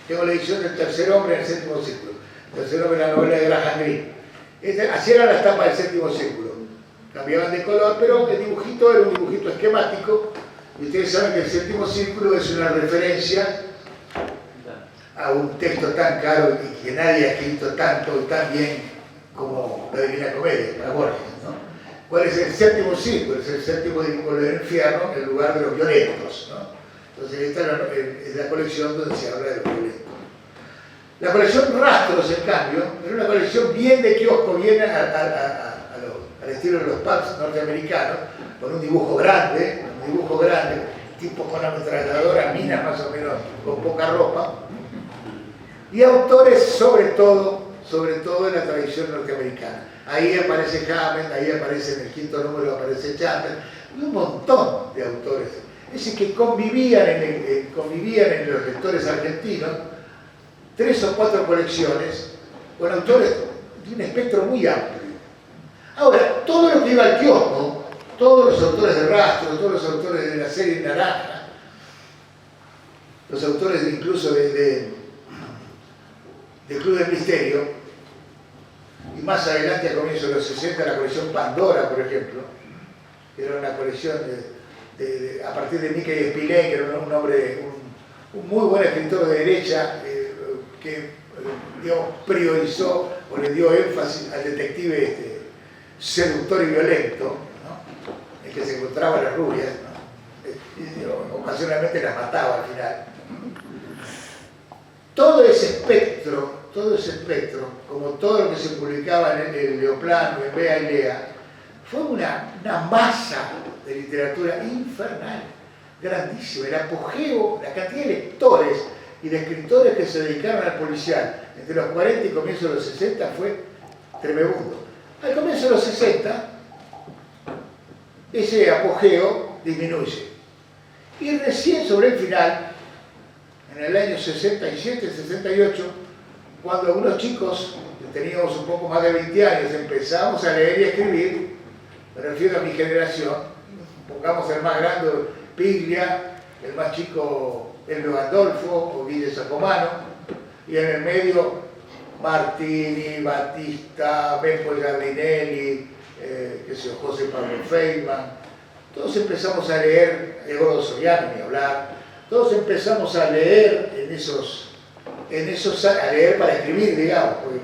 tengo la edición del tercer hombre en el séptimo círculo. El tercer hombre en la novela de Graham Greene. Así era la estampa del séptimo círculo. Cambiaban de color, pero el dibujito era un dibujito esquemático. Y ustedes saben que el séptimo círculo es una referencia a un texto tan caro y que nadie ha escrito tanto y tan bien como la Divina Comedia, para Borges, ¿no? ¿Cuál es el séptimo círculo? Es el séptimo círculo del infierno, el lugar de los violentos, ¿no? Entonces esta es la colección donde se habla de los violentos. La colección Rastros, en cambio, era una colección bien de kiosco, bien al estilo de los pubs norteamericanos, con un dibujo grande, tipo con ametralladora, minas más o menos con poca ropa, y autores sobre todo en la tradición norteamericana. Ahí aparece Hammett, ahí aparece en el quinto número, aparece Chandler, y un montón de autores. Es decir, que convivían en los lectores argentinos 3 o 4 colecciones con autores de un espectro muy amplio. Ahora, todo lo que iba al kiosco, todos los autores de Rastro, todos los autores de la serie Naranja, los autores incluso de Club del Misterio, y más adelante a comienzos de los 60 la colección Pandora, por ejemplo, que era una colección a partir de Mickey Spillane, que era un hombre, un muy buen escritor de derecha, que priorizó o le dio énfasis al detective seductor y violento, ¿no? El que se encontraba a las rubias, ¿no? Y ocasionalmente las mataba al final. Todo ese espectro, como todo lo que se publicaba en el Leoplano, en Bea y Lea, fue una masa de literatura infernal, grandísima. El apogeo, la cantidad de lectores y de escritores que se dedicaron al policial entre los 40 y comienzos de los 60 fue tremebundo. Al comienzo de los 60, ese apogeo disminuye. Y recién sobre el final, en el año 67, 68, cuando algunos chicos que teníamos un poco más de 20 años empezamos a leer y a escribir, me refiero a mi generación, pongamos el más grande, Piglia, el más chico, Elvio Gandolfo o Guille Sacomano, y en el medio Martini, Batista, Beppo Giardinelli, José Pablo Feynman. Todos empezamos a leer, Eduardo Soriano, ni hablar, todos empezamos a leer a leer para escribir, digamos, porque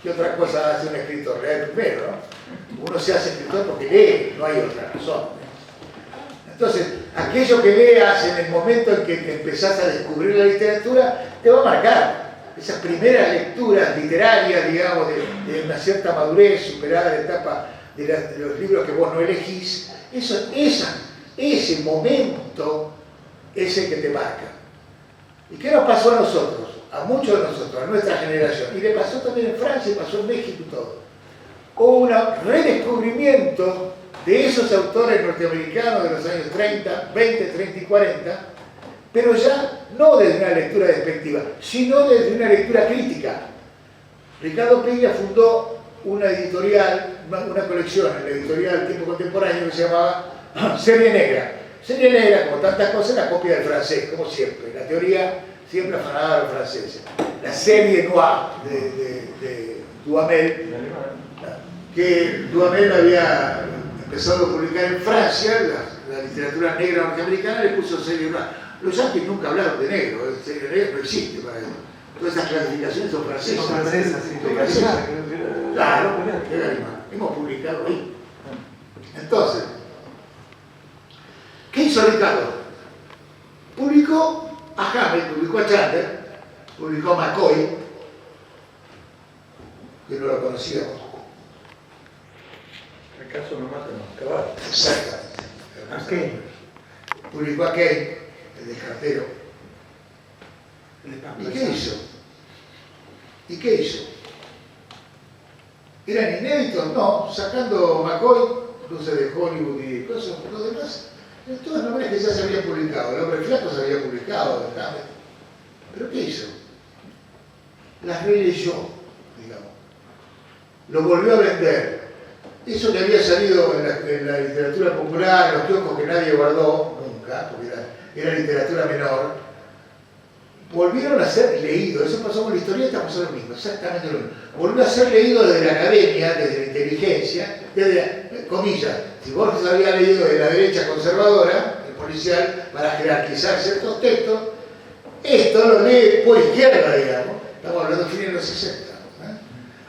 ¿qué otra cosa hace un escritor? Leer primero, ¿no? Uno se hace escritor porque lee, no hay otra razón. Entonces, aquello que leas en el momento en que empezás a descubrir la literatura, te va a marcar. Esas primeras lecturas literarias, digamos, de una cierta madurez, superada la etapa de los libros que vos no elegís, ese momento es el que te marca. ¿Y qué nos pasó a nosotros? A muchos de nosotros, a nuestra generación. Y le pasó también en Francia, pasó en México y todo. Hubo un redescubrimiento de esos autores norteamericanos de los años 30, 20, 30 y 40, pero ya no desde una lectura despectiva, sino desde una lectura crítica. Ricardo Piglia fundó una editorial, una colección en la editorial Tiempo Contemporáneo que se llamaba Serie Negra. Serie Negra, como tantas cosas, la copia del francés, como siempre. La teoría siempre afanada a los franceses. La Serie Noire de Duhamel, que Duhamel había empezado a publicar en Francia, la literatura negra norteamericana, le puso Serie Noire. Los yanquis nunca hablaron de negro, el Serie Negra no existe para ellos. Todas esas clasificaciones son francesas. Son francesas, sí. Son francesas. Claro, hemos publicado ahí. Entonces, ¿qué hizo Ricardo? Publicó a Hammett, publicó a Chandler, publicó a McCoy, que no lo conocíamos. ¿Acaso no matan los caballos? Exactamente. ¿A qué? Publicó a Kane, el descartero. ¿Y qué hizo? ¿Eran inéditos? No, sacando McCoy, Luces de Hollywood y cosas, lo demás. Todas novelas que ya se habían publicado. El Hombre Flaco se había publicado, ¿verdad? ¿Pero qué hizo? Las releyó, digamos. Lo volvió a vender. eso que había salido en la literatura popular, en los kioscos que nadie guardó nunca, porque era literatura menor, volvieron a ser leídos. Eso pasó con la historieta, pasó lo mismo, exactamente lo mismo. Volvió a ser leído desde la academia, desde la inteligencia, desde, comillas, si Borges había leído de la derecha conservadora, el policial, para jerarquizar ciertos textos, esto lo lee por izquierda, digamos, estamos hablando de fines de los 60,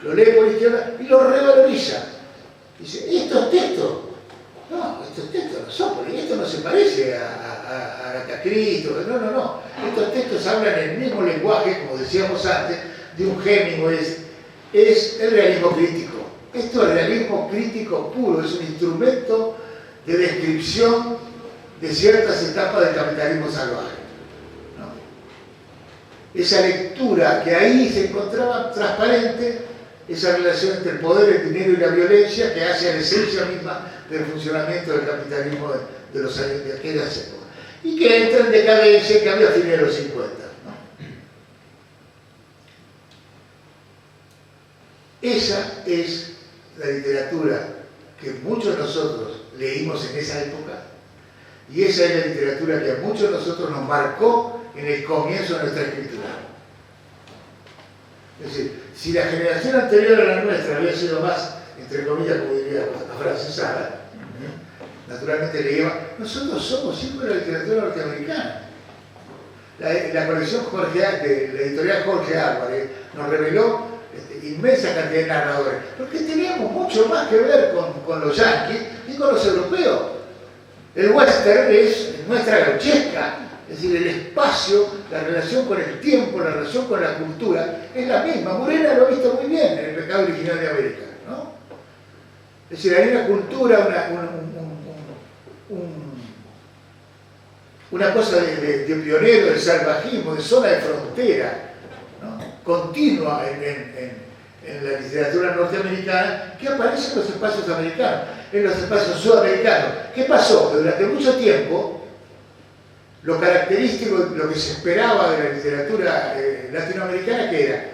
lo lee por izquierda y lo revaloriza. Dice, estos textos no son, porque esto no se parece a Agatha Christie, no. Estos textos hablan el mismo lenguaje, como decíamos antes, de un Hemingway, es el realismo crítico. Esto es realismo crítico puro, es un instrumento de descripción de ciertas etapas del capitalismo salvaje. ¿No? Esa lectura que ahí se encontraba transparente, esa relación entre el poder, el dinero y la violencia que hace a la esencia misma del funcionamiento del capitalismo de los años de aquellas épocas. Y que entra en decadencia que había a fines de los 50. ¿No? Esa es la literatura que muchos de nosotros leímos en esa época y esa es la literatura que a muchos de nosotros nos marcó en el comienzo de nuestra escritura. Es decir, si la generación anterior a la nuestra había sido más, entre comillas, como diría, afrancesada, naturalmente leía, nosotros somos hijos de la literatura norteamericana. La colección de la editorial Jorge Álvarez nos reveló inmensa cantidad de narradores, porque teníamos mucho más que ver con los yanquis y con los europeos. El western es nuestra gauchesca, es decir, el espacio, la relación con el tiempo, la relación con la cultura, es la misma. Morena lo ha visto muy bien en El pecado original de América, ¿no? Es decir, hay una cultura, una cosa de pionero, de salvajismo, de zona de frontera, ¿no? Continua en la literatura norteamericana que aparece en los espacios americanos, en los espacios sudamericanos. ¿Qué pasó? Que durante mucho tiempo lo característico, lo que se esperaba de la literatura latinoamericana, que era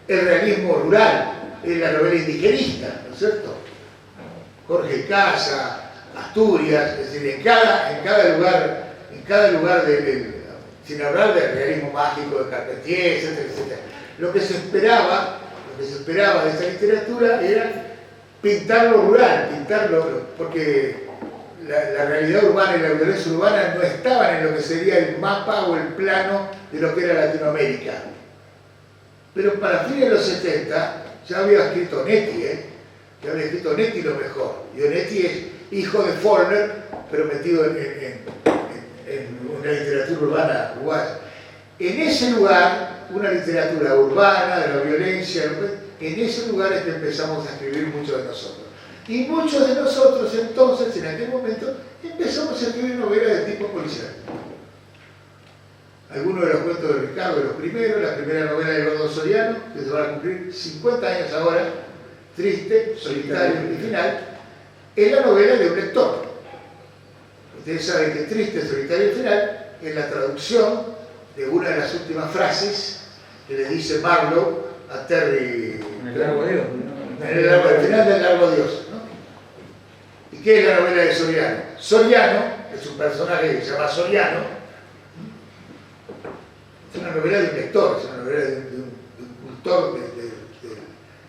el realismo rural, la novela indigenista, ¿no es cierto? Jorge Casa, Asturias, es decir, en cada lugar sin hablar del realismo mágico de Carpentier, etcétera, etcétera. Lo que se esperaba de esta literatura era pintar lo rural, porque la realidad urbana y la violencia urbana no estaban en lo que sería el mapa o el plano de lo que era Latinoamérica. Pero para fines de los 70 ya había escrito Onetti, ya había escrito Onetti lo mejor. Y Onetti es hijo de Faulkner, pero metido en una literatura urbana uruguaya. En ese lugar, una literatura urbana, de la violencia, en ese lugar es que empezamos a escribir muchos de nosotros. Y muchos de nosotros entonces, en aquel momento, empezamos a escribir novelas de tipo policial. Algunos de los cuentos de Ricardo, de los primeros, la primera novela de Gordo Soriano, que se va a cumplir 50 años ahora, Triste, Solitario y Final, es la novela de un lector. Ustedes saben que Triste, Solitario y Final es la traducción de una de las últimas frases que le dice Marlowe a Terry. En el Largo de Dios. Al final del Largo Dios, ¿no? ¿Y qué es la novela de Soriano? Soriano, es un personaje que se llama Soriano, es una novela de un lector, es una novela de un cultor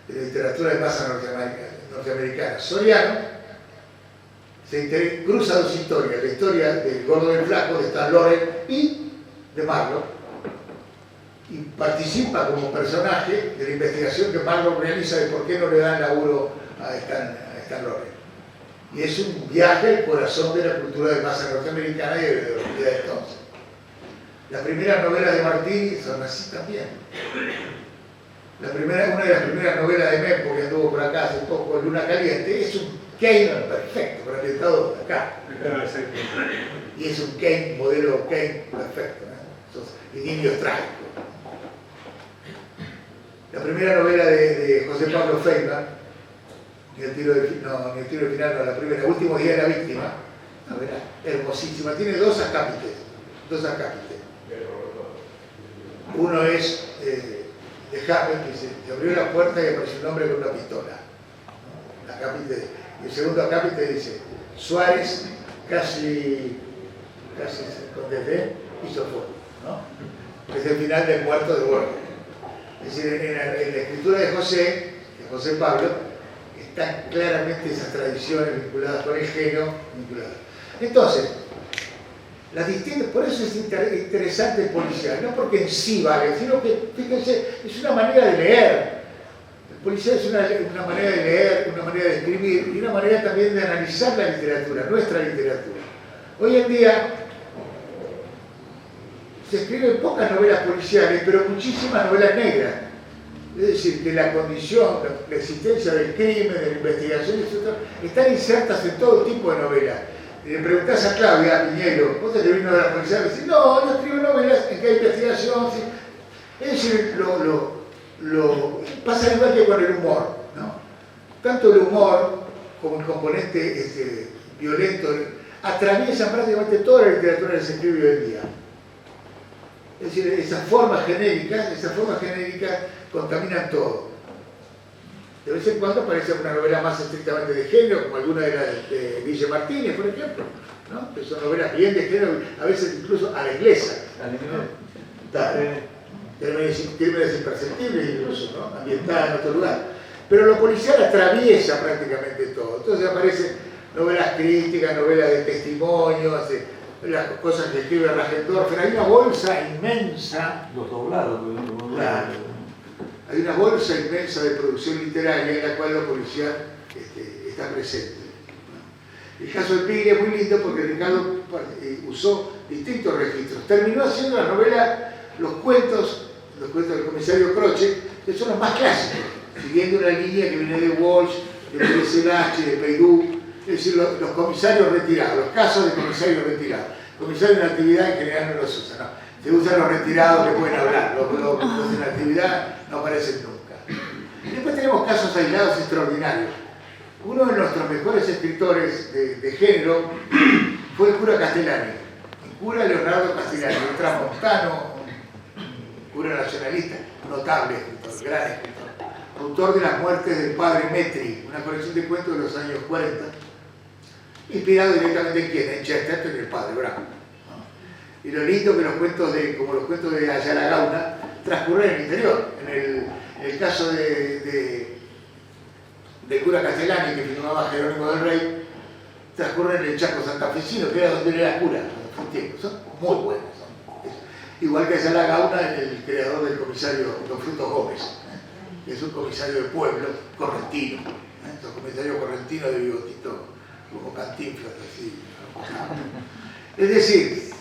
de la literatura de masa norteamericana. Soriano cruza dos historias, la historia del Gordo y el Flaco, de Stan Laurel, y de Marlowe, y participa como personaje de la investigación que Marlowe realiza de por qué no le dan laburo a Stan Laurel. Y es un viaje al corazón de la cultura de masa norteamericana y de la ideología de entonces. Las primeras novelas de Martini son así también. Una de las primeras novelas de Mempo, que anduvo por acá hace poco, Luna Caliente, es un Kane perfecto, para ambientado acá. Y es un Kane, modelo Kane perfecto, ¿no? Y niños trágicos. La primera novela de José Pablo Feynman, ni el tiro del final, no, la primera, Último Día de la Víctima, novela hermosísima, tiene dos acápites. Uno es de Hammett, que se abrió la puerta y apareció un hombre con una pistola. ¿No? Y el segundo acápite dice, Suárez casi con desdén hizo fuego, ¿no? Es el final del muerto de Borges. Es decir, en la escritura de José Pablo, están claramente esas tradiciones vinculadas con el género, vinculadas. Entonces, las distintas, por eso es interesante el policial, no porque en sí vale, sino que, fíjense, es una manera de leer. El policial es una manera de leer, una manera de escribir y una manera también de analizar la literatura, nuestra literatura. Hoy en día se escriben pocas novelas policiales, pero muchísimas novelas negras. Es decir, que la condición, la existencia del crimen, de la investigación, etc., están insertas en todo tipo de novelas. Le preguntás a Claudia Piñero, ¿vos te escribís novelas policiales? Y dice, no, yo escribo novelas en que hay investigación. ¿Sí? Es decir, pasa igual que con el humor, ¿no? Tanto el humor como el componente violento atraviesan prácticamente toda la literatura que se escribe hoy en día. Es decir, esas formas genéricas contaminan todo. De vez en cuando aparece una novela más estrictamente de género, como alguna de las de Guille Martínez, por ejemplo, ¿no? Que son novelas bien de género, a veces incluso a la inglesa. Crímenes imperceptibles incluso, ¿no? Ambientada en otro lugar. Pero lo policial atraviesa prácticamente todo. Entonces aparecen novelas críticas, novelas de testimonios, las cosas que escribe Rajendorfer. Hay una bolsa inmensa. Los doblados. Claro. Hay una bolsa inmensa de producción literaria en la cual la policial está presente. El caso de Piglia es muy lindo porque Ricardo usó distintos registros. Terminó haciendo la novela, los cuentos del comisario Croce, que son los más clásicos, siguiendo una línea que viene de Walsh, de Pérez Lache, de Peirú, es decir, los comisarios retirados, los casos de comisarios retirados. Comisarios en actividad en general no los usan, ¿no? Se usan los retirados que pueden hablar, los en actividad no aparecen nunca. Y después tenemos casos aislados extraordinarios. Uno de nuestros mejores escritores de género fue el cura Castellani, el cura Leonardo Castellani, un tramontano, un cura nacionalista, notable escritor, gran escritor, autor de Las muertes del padre Metri, una colección de cuentos de los años 40, inspirado directamente en quién, en Chesterton y el padre Brown. Y lo lindo que como los cuentos de Ayala Gauna, transcurren en el interior. En el caso del cura Castellani, que firmaba Jerónimo del Rey, transcurren en el Chaco santafesino, que era donde él era cura. Son muy buenos. Igual que Ayala Gauna, el creador del comisario Don Frutos Gómez, que es un comisario de pueblo correntino. Un comisario correntino de bigotito, como Cantinflas, así. Es decir,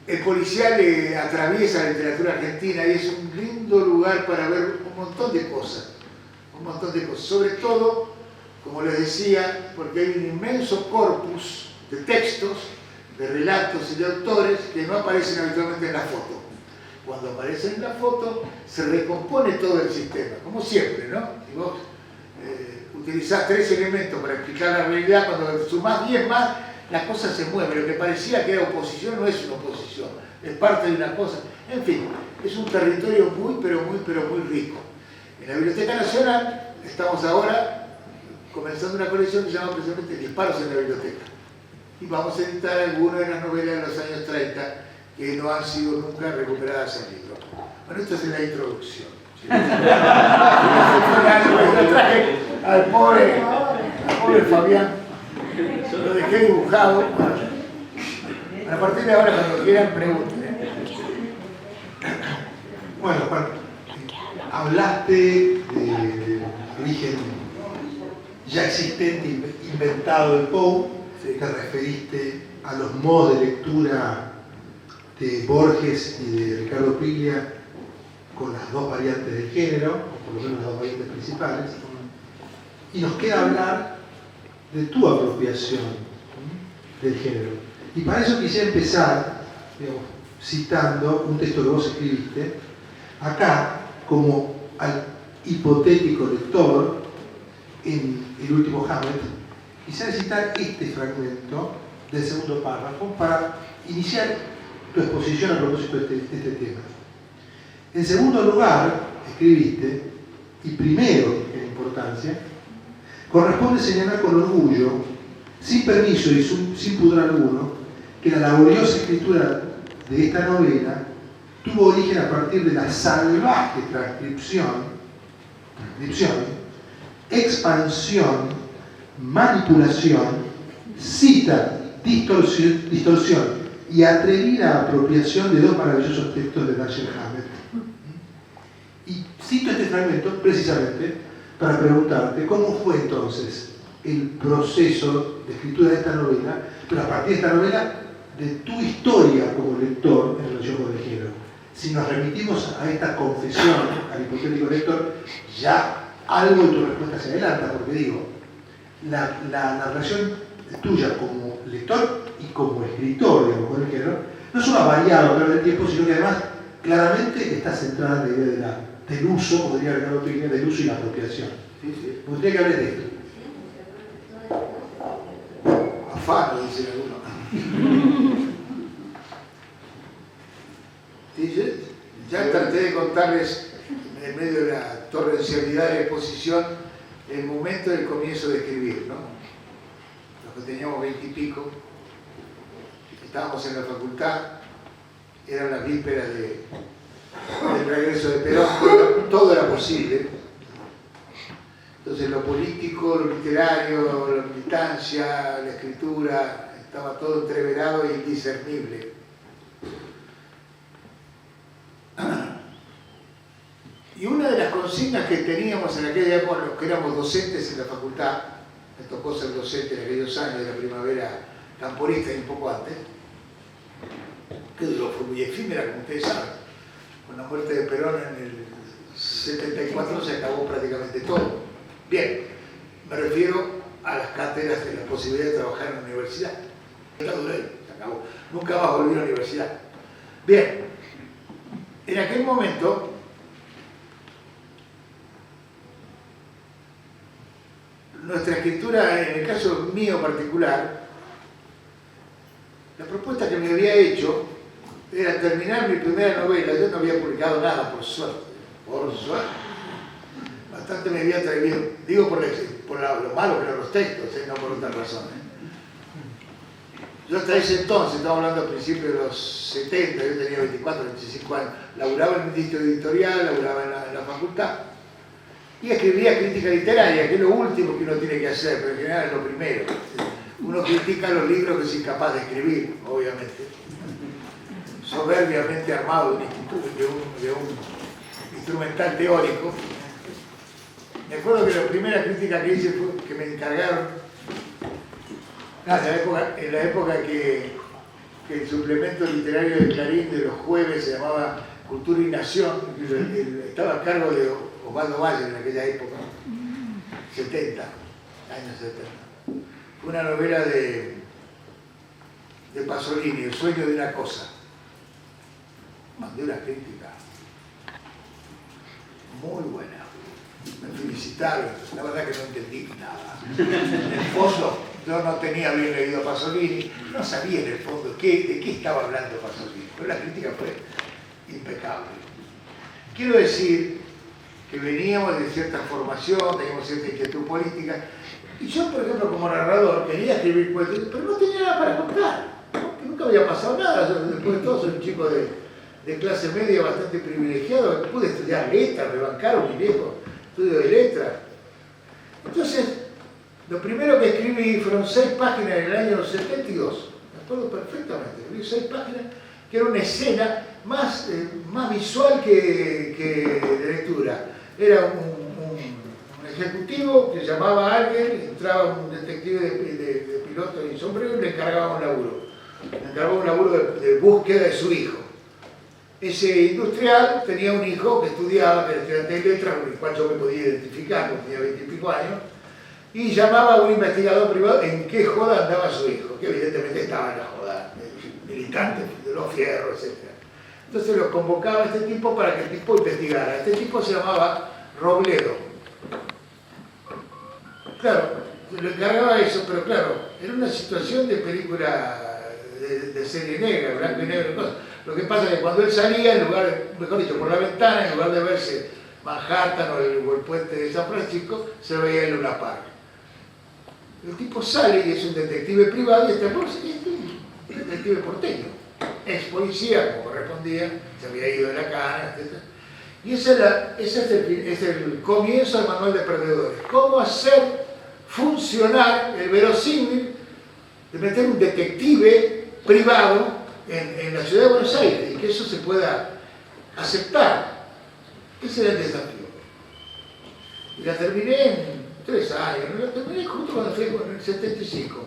el policial atraviesa la literatura argentina y es un lindo lugar para ver un montón de cosas, sobre todo, como les decía, porque hay un inmenso corpus de textos, de relatos y de autores que no aparecen habitualmente en la foto. Cuando aparecen en la foto se recompone todo el sistema, como siempre, ¿no? Si vos utilizás 3 elementos para explicar la realidad, cuando sumás 10 más, la cosa se mueve. Lo que parecía que era oposición no es una oposición, es parte de una cosa. En fin, es un territorio muy rico. En la Biblioteca Nacional estamos ahora comenzando una colección que se llama precisamente Disparos en la Biblioteca. Y vamos a editar algunas de las novelas de los años 30 que no han sido nunca recuperadas en libro. Bueno, esto es la introducción. Al pobre Fabián. Lo dejé dibujado. A partir de ahora, cuando quieran, pregunten. Bueno, hablaste del origen ya existente, inventado de Poe, te referiste a los modos de lectura de Borges y de Ricardo Piglia con las 2 variantes del género, o por lo menos las 2 variantes principales, y nos queda hablar de tu apropiación del género. Y para eso quisiera empezar, digamos, citando un texto que vos escribiste, acá, como al hipotético lector, en el último Hamlet, quisiera citar este fragmento del segundo párrafo para iniciar tu exposición a propósito de este tema. En segundo lugar, escribiste, y primero en importancia, corresponde señalar con orgullo, sin permiso y sin pudor alguno, que la laboriosa escritura de esta novela tuvo origen a partir de la salvaje transcripción, expansión, manipulación, cita, distorsión y atrevida apropiación de dos maravillosos textos de Dashiell Hammett. Y cito este fragmento precisamente para preguntarte cómo fue entonces el proceso de escritura de esta novela, pero a partir de esta novela, de tu historia como lector en relación con el género. Si nos remitimos a esta confesión al hipotético lector, ya algo de tu respuesta se adelanta, porque digo, la narración tuya como lector y como escritor, digamos, con el género, no solo ha variado a través del tiempo, sino que además claramente está centrada en la idea del uso, podría agregar otra idea, del uso y la apropiación. ¿Sí? Sí. Me gustaría que hables de esto. Afano, dice alguno. Sí, ya traté de contarles, en medio de la torrencialidad de la exposición, el momento del comienzo de escribir, ¿no? Los que teníamos 20 y pico, estábamos en la facultad, eran las vísperas del regreso de Perón, todo era posible. Entonces lo político, lo literario, la militancia, la escritura, estaba todo entreverado e indiscernible. Y una de las consignas que teníamos en aquella época, los que éramos docentes en la facultad, me tocó ser docente en aquellos años de la primavera camporista y un poco antes, que duró, fue muy efímera, como ustedes saben. Con la muerte de Perón en el 74 se acabó prácticamente todo. Bien, me refiero a las cátedras de la posibilidad de trabajar en la universidad. Se acabó. Nunca más volví a la universidad. Bien, en aquel momento, nuestra escritura, en el caso mío particular, la propuesta que me había hecho era terminar mi primera novela. Yo no había publicado nada, por suerte. Bastante me había atrevido, digo por lo malo que eran los textos, no por otra razón. Yo hasta ese entonces, estamos hablando al principio de los 70, yo tenía 24, 25 años, laburaba en un distrito editorial, laburaba en la facultad, y escribía crítica literaria, que es lo último que uno tiene que hacer, pero en general es lo primero. Uno critica los libros que es incapaz de escribir, obviamente. Soberbiamente armado de un instrumental teórico. Me acuerdo que la primera crítica que hice fue que me encargaron, en la época que el suplemento literario de Clarín de los jueves se llamaba Cultura y Nación, estaba a cargo de Osvaldo Valle en aquella época, 70, años 70. Fue una novela de Pasolini, El sueño de una cosa. Mandé una crítica muy buena. Me felicitaron, la verdad que no entendí nada. En el fondo, yo no tenía bien leído a Pasolini, no sabía en el fondo de qué estaba hablando Pasolini, pero la crítica fue impecable. Quiero decir que veníamos de cierta formación, teníamos cierta inquietud política, y yo, por ejemplo, como narrador, quería escribir cuentos, pero no tenía nada para contar, porque nunca había pasado nada. Yo, después de todo, soy un chico de clase media bastante privilegiado, pude estudiar letras, me bancaron mi viejo estudio de letras. Entonces, lo primero que escribí fueron 6 páginas en el año 72, me acuerdo perfectamente, escribí 6 páginas, que era una escena más visual que de lectura. Era un ejecutivo que llamaba a alguien, entraba un detective de piloto y sombrero y le encargaba un laburo. Le encargaba un laburo de búsqueda de su hijo. Ese industrial tenía un hijo que estudiaba, que era estudiante de letras, con el cual yo me podía identificar, porque tenía 20 y pico años, y llamaba a un investigador privado en qué joda andaba su hijo, que evidentemente estaba en la joda, militante de los fierros, etc. Entonces los convocaba a este tipo para que el tipo investigara. Este tipo se llamaba Robledo. Claro, le encargaba eso, pero claro, era una situación de película de serie negra, blanco y negro y cosas. Lo que pasa es que cuando él salía, en lugar, mejor dicho, por la ventana, en lugar de verse Manhattan o el puente de San Francisco, se veía el Luna Park. El tipo sale y es un detective privado y está por un detective porteño, ex policía, como correspondía, se había ido de la cana, etc. Y ese es el comienzo del manual de perdedores. Cómo hacer funcionar el verosímil de meter un detective privado en la ciudad de Buenos Aires y que eso se pueda aceptar. Ese era el desafío. Y la terminé en 3 años, la terminé justo cuando fui en el 75,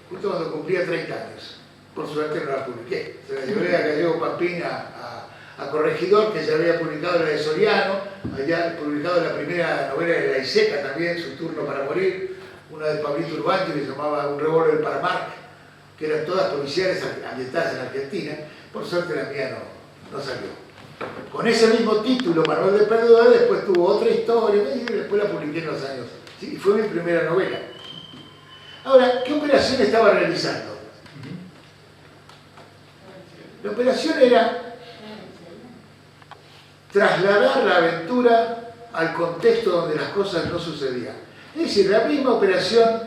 justo cuando cumplía 30 años. Por suerte no la publiqué. Se la llevé a Gallego Pampín a Corregidor, que ya había publicado la de Soriano, había publicado la primera novela de La Iseca también, Su turno para morir, una de Pablito Urbano que se llamaba Un revólver para Marc, que eran todas policiales ambientadas en Argentina. Por suerte la mía no salió. Con ese mismo título, Manual de Perdedores, después tuvo otra historia y después la publiqué en los años. Sí, fue mi primera novela. Ahora, ¿qué operación estaba realizando? La operación era trasladar la aventura al contexto donde las cosas no sucedían. Es decir, la misma operación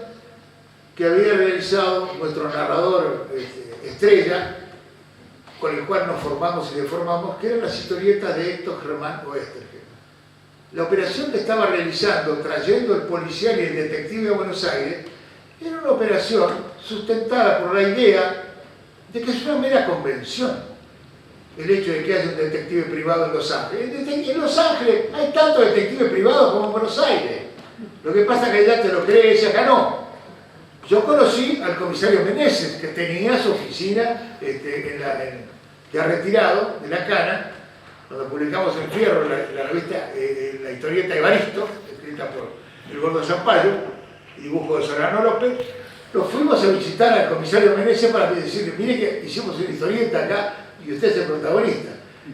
que había realizado nuestro narrador estrella, con el cual nos formamos y deformamos, que eran las historietas de Héctor Germán Oestergel. La operación que estaba realizando, trayendo el policial y el detective a Buenos Aires, era una operación sustentada por la idea de que es una mera convención el hecho de que haya un detective privado en Los Ángeles. En Los Ángeles hay tanto detective privado como en Buenos Aires. Lo que pasa es que allá te lo crees y acá no. Yo conocí al comisario Meneses, que tenía su oficina ya retirado de la cana, cuando publicamos en Fierro la revista, la historieta Evaristo, escrita por el Gordo Zampayo, dibujo de Solano López. Lo fuimos a visitar al comisario Meneses para decirle, mire que hicimos una historieta acá y usted es el protagonista.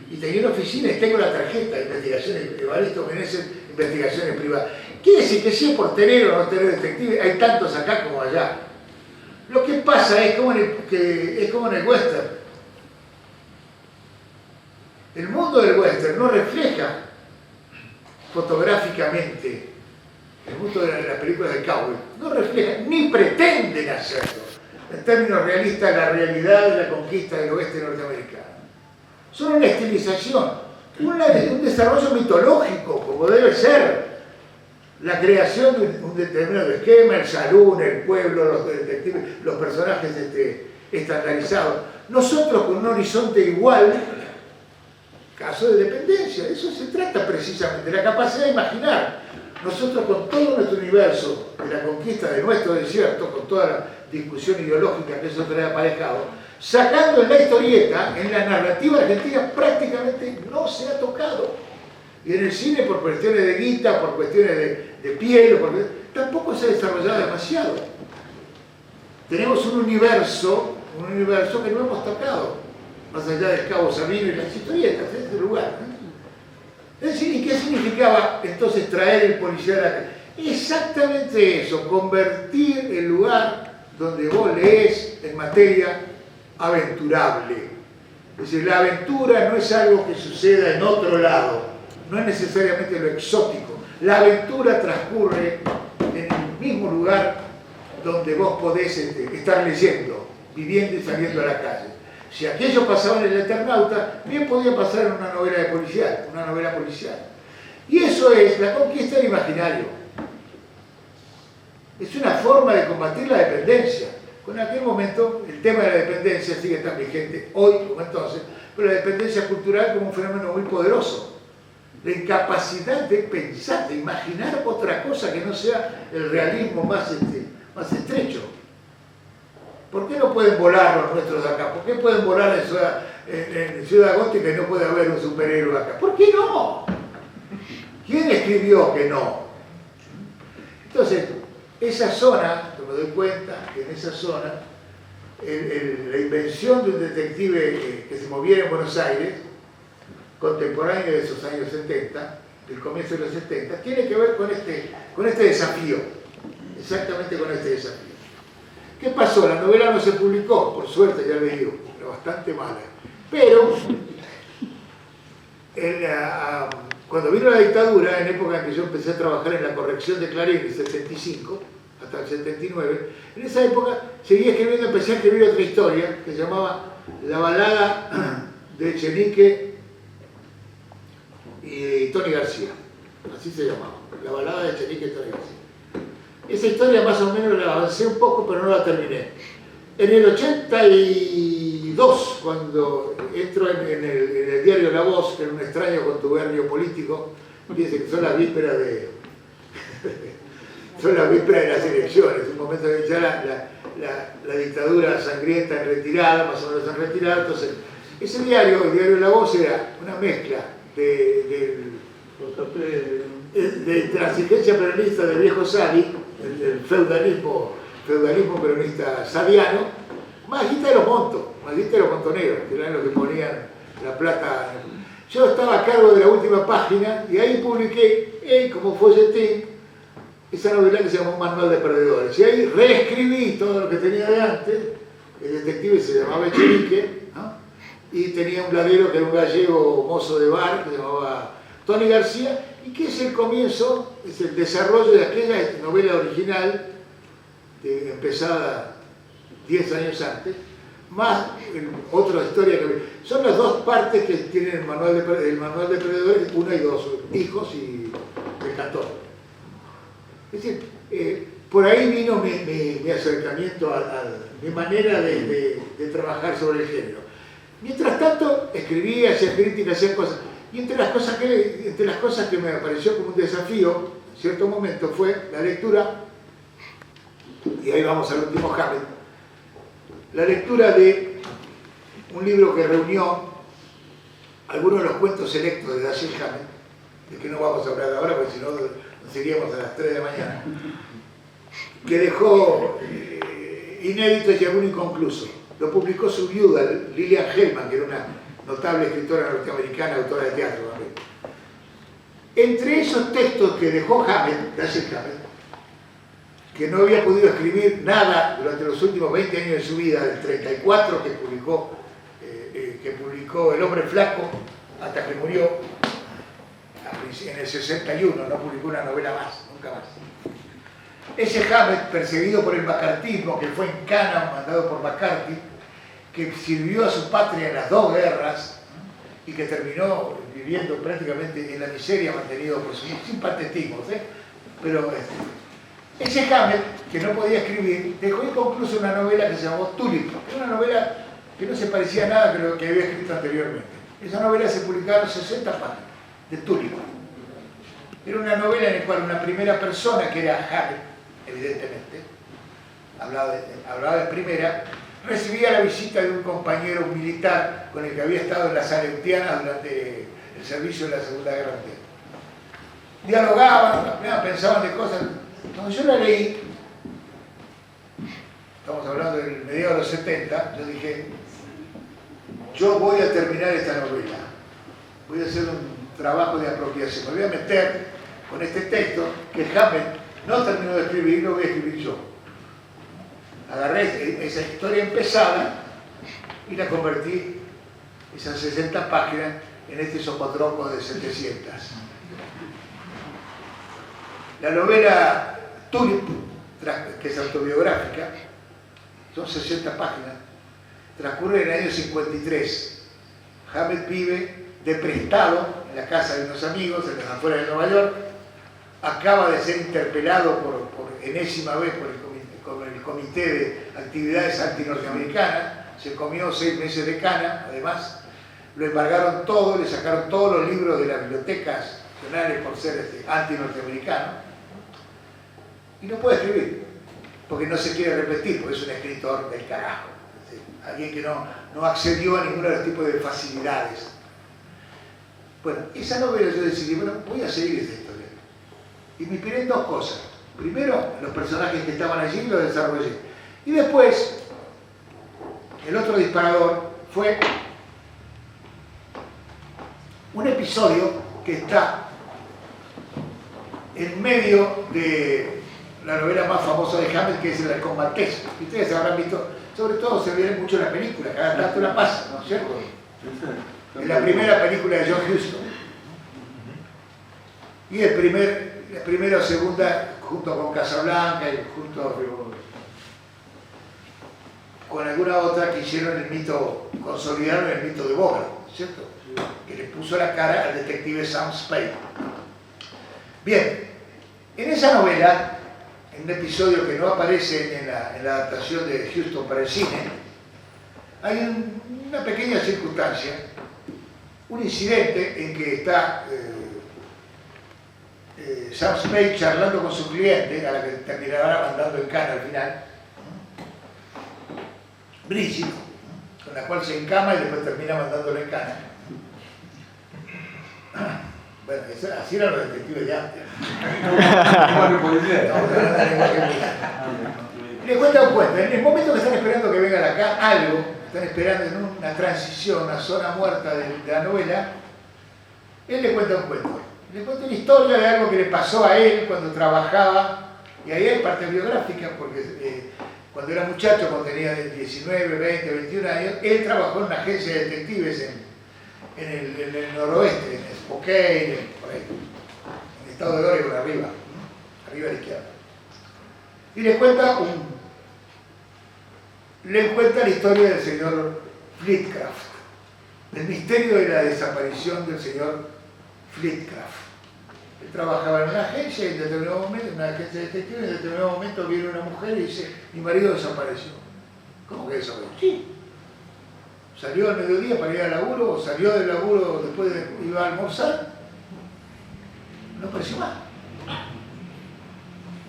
Y tenía una oficina y tengo la tarjeta de investigaciones, Evaristo Meneses, investigaciones privadas. Quiere decir que si es por tener o no tener detective, hay tantos acá como allá. Lo que pasa es como en el western. El mundo del western no refleja fotográficamente, el mundo de las películas de cowboy, no refleja ni pretenden hacerlo, en términos realistas, la realidad de la conquista del oeste norteamericano. Son una estilización, un desarrollo mitológico, como debe ser la creación de un determinado esquema, el salón, el pueblo, los detectives, los personajes estandarizados. Nosotros con un horizonte igual, caso de dependencia, de eso se trata precisamente, la capacidad de imaginar. Nosotros con todo nuestro universo de la conquista de nuestro desierto, con toda la discusión ideológica que eso trae aparejado, sacando en la historieta, en la narrativa argentina prácticamente no se ha tocado. Y en el cine por cuestiones de guita, por cuestiones de piel, tampoco se ha desarrollado demasiado. Tenemos un universo que no hemos tocado, más allá del Cabo Sabino y las historietas, en este lugar. Es decir, ¿y qué significaba entonces traer el policial acá? Exactamente eso, convertir el lugar donde vos lees en materia aventurable. Es decir, la aventura no es algo que suceda en otro lado, no es necesariamente lo exótico. La aventura transcurre en el mismo lugar donde vos podés estar leyendo, viviendo y saliendo a la calle. Si aquello pasaba en el Eternauta, bien podía pasar en una novela policial. Y eso es la conquista del imaginario. Es una forma de combatir la dependencia. En aquel momento el tema de la dependencia sigue tan vigente hoy como entonces, pero la dependencia cultural como un fenómeno muy poderoso. La incapacidad de pensar, de imaginar otra cosa que no sea el realismo más estrecho. ¿Por qué no pueden volar los nuestros de acá? ¿Por qué pueden volar en Ciudad Gótica y no puede haber un superhéroe acá? ¿Por qué no? ¿Quién escribió que no? Entonces, esa zona, me doy cuenta que en esa zona, la invención de un detective que se moviera en Buenos Aires, contemporáneo de esos años 70, del comienzo de los 70, tiene que ver con este desafío, exactamente con este desafío. ¿Qué pasó? La novela no se publicó, por suerte, ya les digo, era bastante mala. Pero, cuando vino la dictadura, en época en que yo empecé a trabajar en la corrección de Clarín, en 75, hasta el 79. En esa época seguí escribiendo, empecé a escribir otra historia que se llamaba La balada de Echenique y Tony García. Así se llamaba, La balada de Echenique y Tony García. Esa historia más o menos la avancé un poco, pero no la terminé. En el 82, cuando entro en el diario La Voz, que era un extraño contubernio político, fíjense que son las vísperas de las elecciones, un momento en que ya la dictadura sangrienta en retirada, más o menos en retirada. Entonces, ese diario, el diario La Voz, era una mezcla de transigencia peronista del viejo Sali, el feudalismo peronista saliano, más guita de los montoneros, que eran los que ponían la plata. Yo estaba a cargo de la última página y ahí publiqué, como folletín, esa novela que se llamó Manual de Perdedores. Y ahí reescribí todo lo que tenía de antes. El detective se llamaba Echenique, ¿no? Y tenía un ladero que era un gallego mozo de bar que se llamaba Tony García, y que es el comienzo, es el desarrollo de aquella novela original, empezada 10 años antes, más otra historia que son las dos partes que tienen el manual de Perdedores, 1 y 2, hijos y el cantor. Es decir, por ahí vino mi acercamiento a mi manera de trabajar sobre el género. Mientras tanto, escribía, hacía críticas, hacía cosas. Y entre las cosas que me pareció como un desafío, en cierto momento, fue la lectura, y ahí vamos al último Hammett, la lectura de un libro que reunió algunos de los cuentos selectos de Dashiell Hammett, de que no vamos a hablar ahora, porque si no nos seguiríamos a las 3 de la mañana, que dejó inédito y aún inconcluso. Lo publicó su viuda, Lillian Hellman, que era una notable escritora norteamericana, autora de teatro también. Entre esos textos que dejó Dashiell Hammett, que no había podido escribir nada durante los últimos 20 años de su vida, del 34 que publicó El hombre flaco, hasta que murió en el 61, no publicó una novela más, nunca más. Ese Hammett, perseguido por el macartismo, que fue en Cana, mandado por McCarthy, que sirvió a su patria en las 2 guerras y que terminó viviendo prácticamente en la miseria, mantenido por sin patetismos, pero ese Hammett, que no podía escribir, dejó inconcluso una novela que se llamó Tulip, que era una novela que no se parecía a nada que lo que había escrito anteriormente. Esa novela se publicaron 60 páginas de Tulip. Era una novela en la cual una primera persona, que era Hammett, evidentemente, hablaba de primera, recibía la visita de un compañero militar con el que había estado en las Aleutianas durante el servicio de la Segunda Guerra Mundial. Dialogaban, pensaban de cosas. Cuando yo la leí, estamos hablando del mediados de los 70, yo dije, yo voy a terminar esta novela, voy a hacer un trabajo de apropiación, me voy a meter con este texto que Hammett no terminó de escribir, lo voy a escribir yo. Agarré esa historia empezada y la convertí, esas 60 páginas, en este sopotroco de 700. La novela Tulip, que es autobiográfica, son 60 páginas, transcurre en el año 53. Hammett vive de prestado en la casa de unos amigos en las afueras de Nueva York, acaba de ser interpelado por enésima vez por el Comité de Actividades Antinorteamericanas, se comió 6 meses de cana, además, lo embargaron todo, le sacaron todos los libros de las bibliotecas nacionales por ser antinorteamericano, y no puede escribir, porque no se quiere repetir, porque es un escritor del carajo, alguien que no accedió a ninguno de los tipos de facilidades. Bueno, esa novela yo decidí, bueno, voy a seguir esta historia. Y me inspiré en 2 cosas. Primero, los personajes que estaban allí los desarrollé. Y después, el otro disparador fue un episodio que está en medio de la novela más famosa de Hammett, que es El halcón maltés. Ustedes habrán visto, sobre todo se ve mucho en la película, cada tanto la pasa, ¿no es cierto? En la primera película de John Huston. Y la primera o segunda junto con Casablanca y junto con alguna otra que hicieron el mito, consolidaron el mito de Bogart, ¿cierto? Que le puso la cara al detective Sam Spade. Bien, en esa novela, en un episodio que no aparece en la adaptación de Huston para el cine, hay una pequeña circunstancia, un incidente en que está Sam Spade charlando con su cliente, a la que terminará mandando en cana al final, Bridget, con la cual se encama y después termina mandándolo en cana. Bueno, así eran los detectives de antes. Le cuenta un cuento. En el momento que están esperando que venga acá algo, están esperando en una transición, una zona muerta de la novela, él le cuenta un cuento. Le cuenta una historia de algo que le pasó a él cuando trabajaba, y ahí hay parte biográfica, porque cuando era muchacho, cuando tenía 19, 20, 21 años, él trabajó en una agencia de detectives en el noroeste, en Spokane, por ahí, en el estado de Oregon, arriba a la izquierda. Y le cuenta la historia del señor Flitcraft, el misterio de la desaparición del señor Flitcraft. Él trabajaba en una agencia y en determinado momento, en una agencia de detectives, en determinado momento viene una mujer y dice, mi marido desapareció. ¿Cómo que desapareció? Sí. Salió al mediodía para ir al laburo, o salió del laburo después iba a almorzar, no apareció más.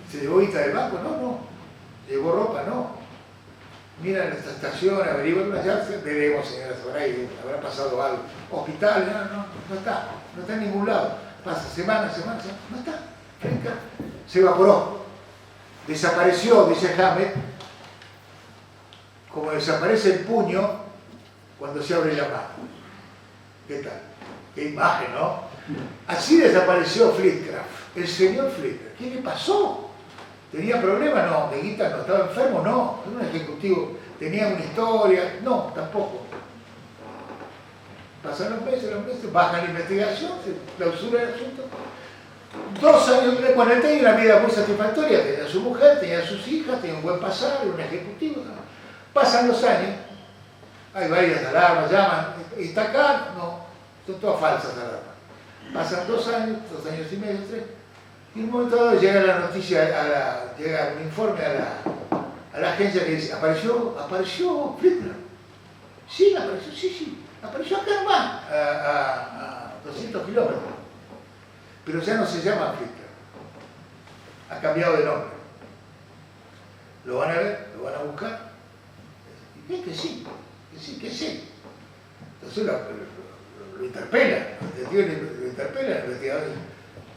¿Se llevó guita del banco? No. ¿Se llevó ropa? No. Mira en esta estación, averigua una llave, veremos, señora, por ahí habrá pasado algo. Hospital, no está en ningún lado. Pasa semana, no está. Se evaporó. Desapareció, dice Hammett, como desaparece el puño cuando se abre la mano. ¿Qué tal? Qué imagen, ¿no? Así desapareció Flitcraft, el señor Flitcraft. ¿Qué le pasó? ¿Tenía problemas? No. ¿De guita no? ¿Estaba enfermo? No. Era un ejecutivo. ¿Tenía una historia? No, tampoco. Pasan los meses, bajan la investigación, se clausura el asunto. 2 años, bueno, él tenía una vida muy satisfactoria, tenía a su mujer, tenía a sus hijas, tenía un buen pasar, era un ejecutivo. ¿No? Pasan los años, hay varias alarmas, llaman, ¿está acá? No, son todas falsas alarmas. Pasan 2 años, 2 años y medio, 3, y en un momento dado llega la noticia, llega un informe a la agencia que dice, apareció Flitcraft. Sí, apareció, sí. Apareció acá nomás, a 200 kilómetros. Pero ya no se llama Flitcraft. Ha cambiado de nombre. Lo van a ver, lo van a buscar. Y es que sí. Entonces lo interpela, lo interpela el investigador.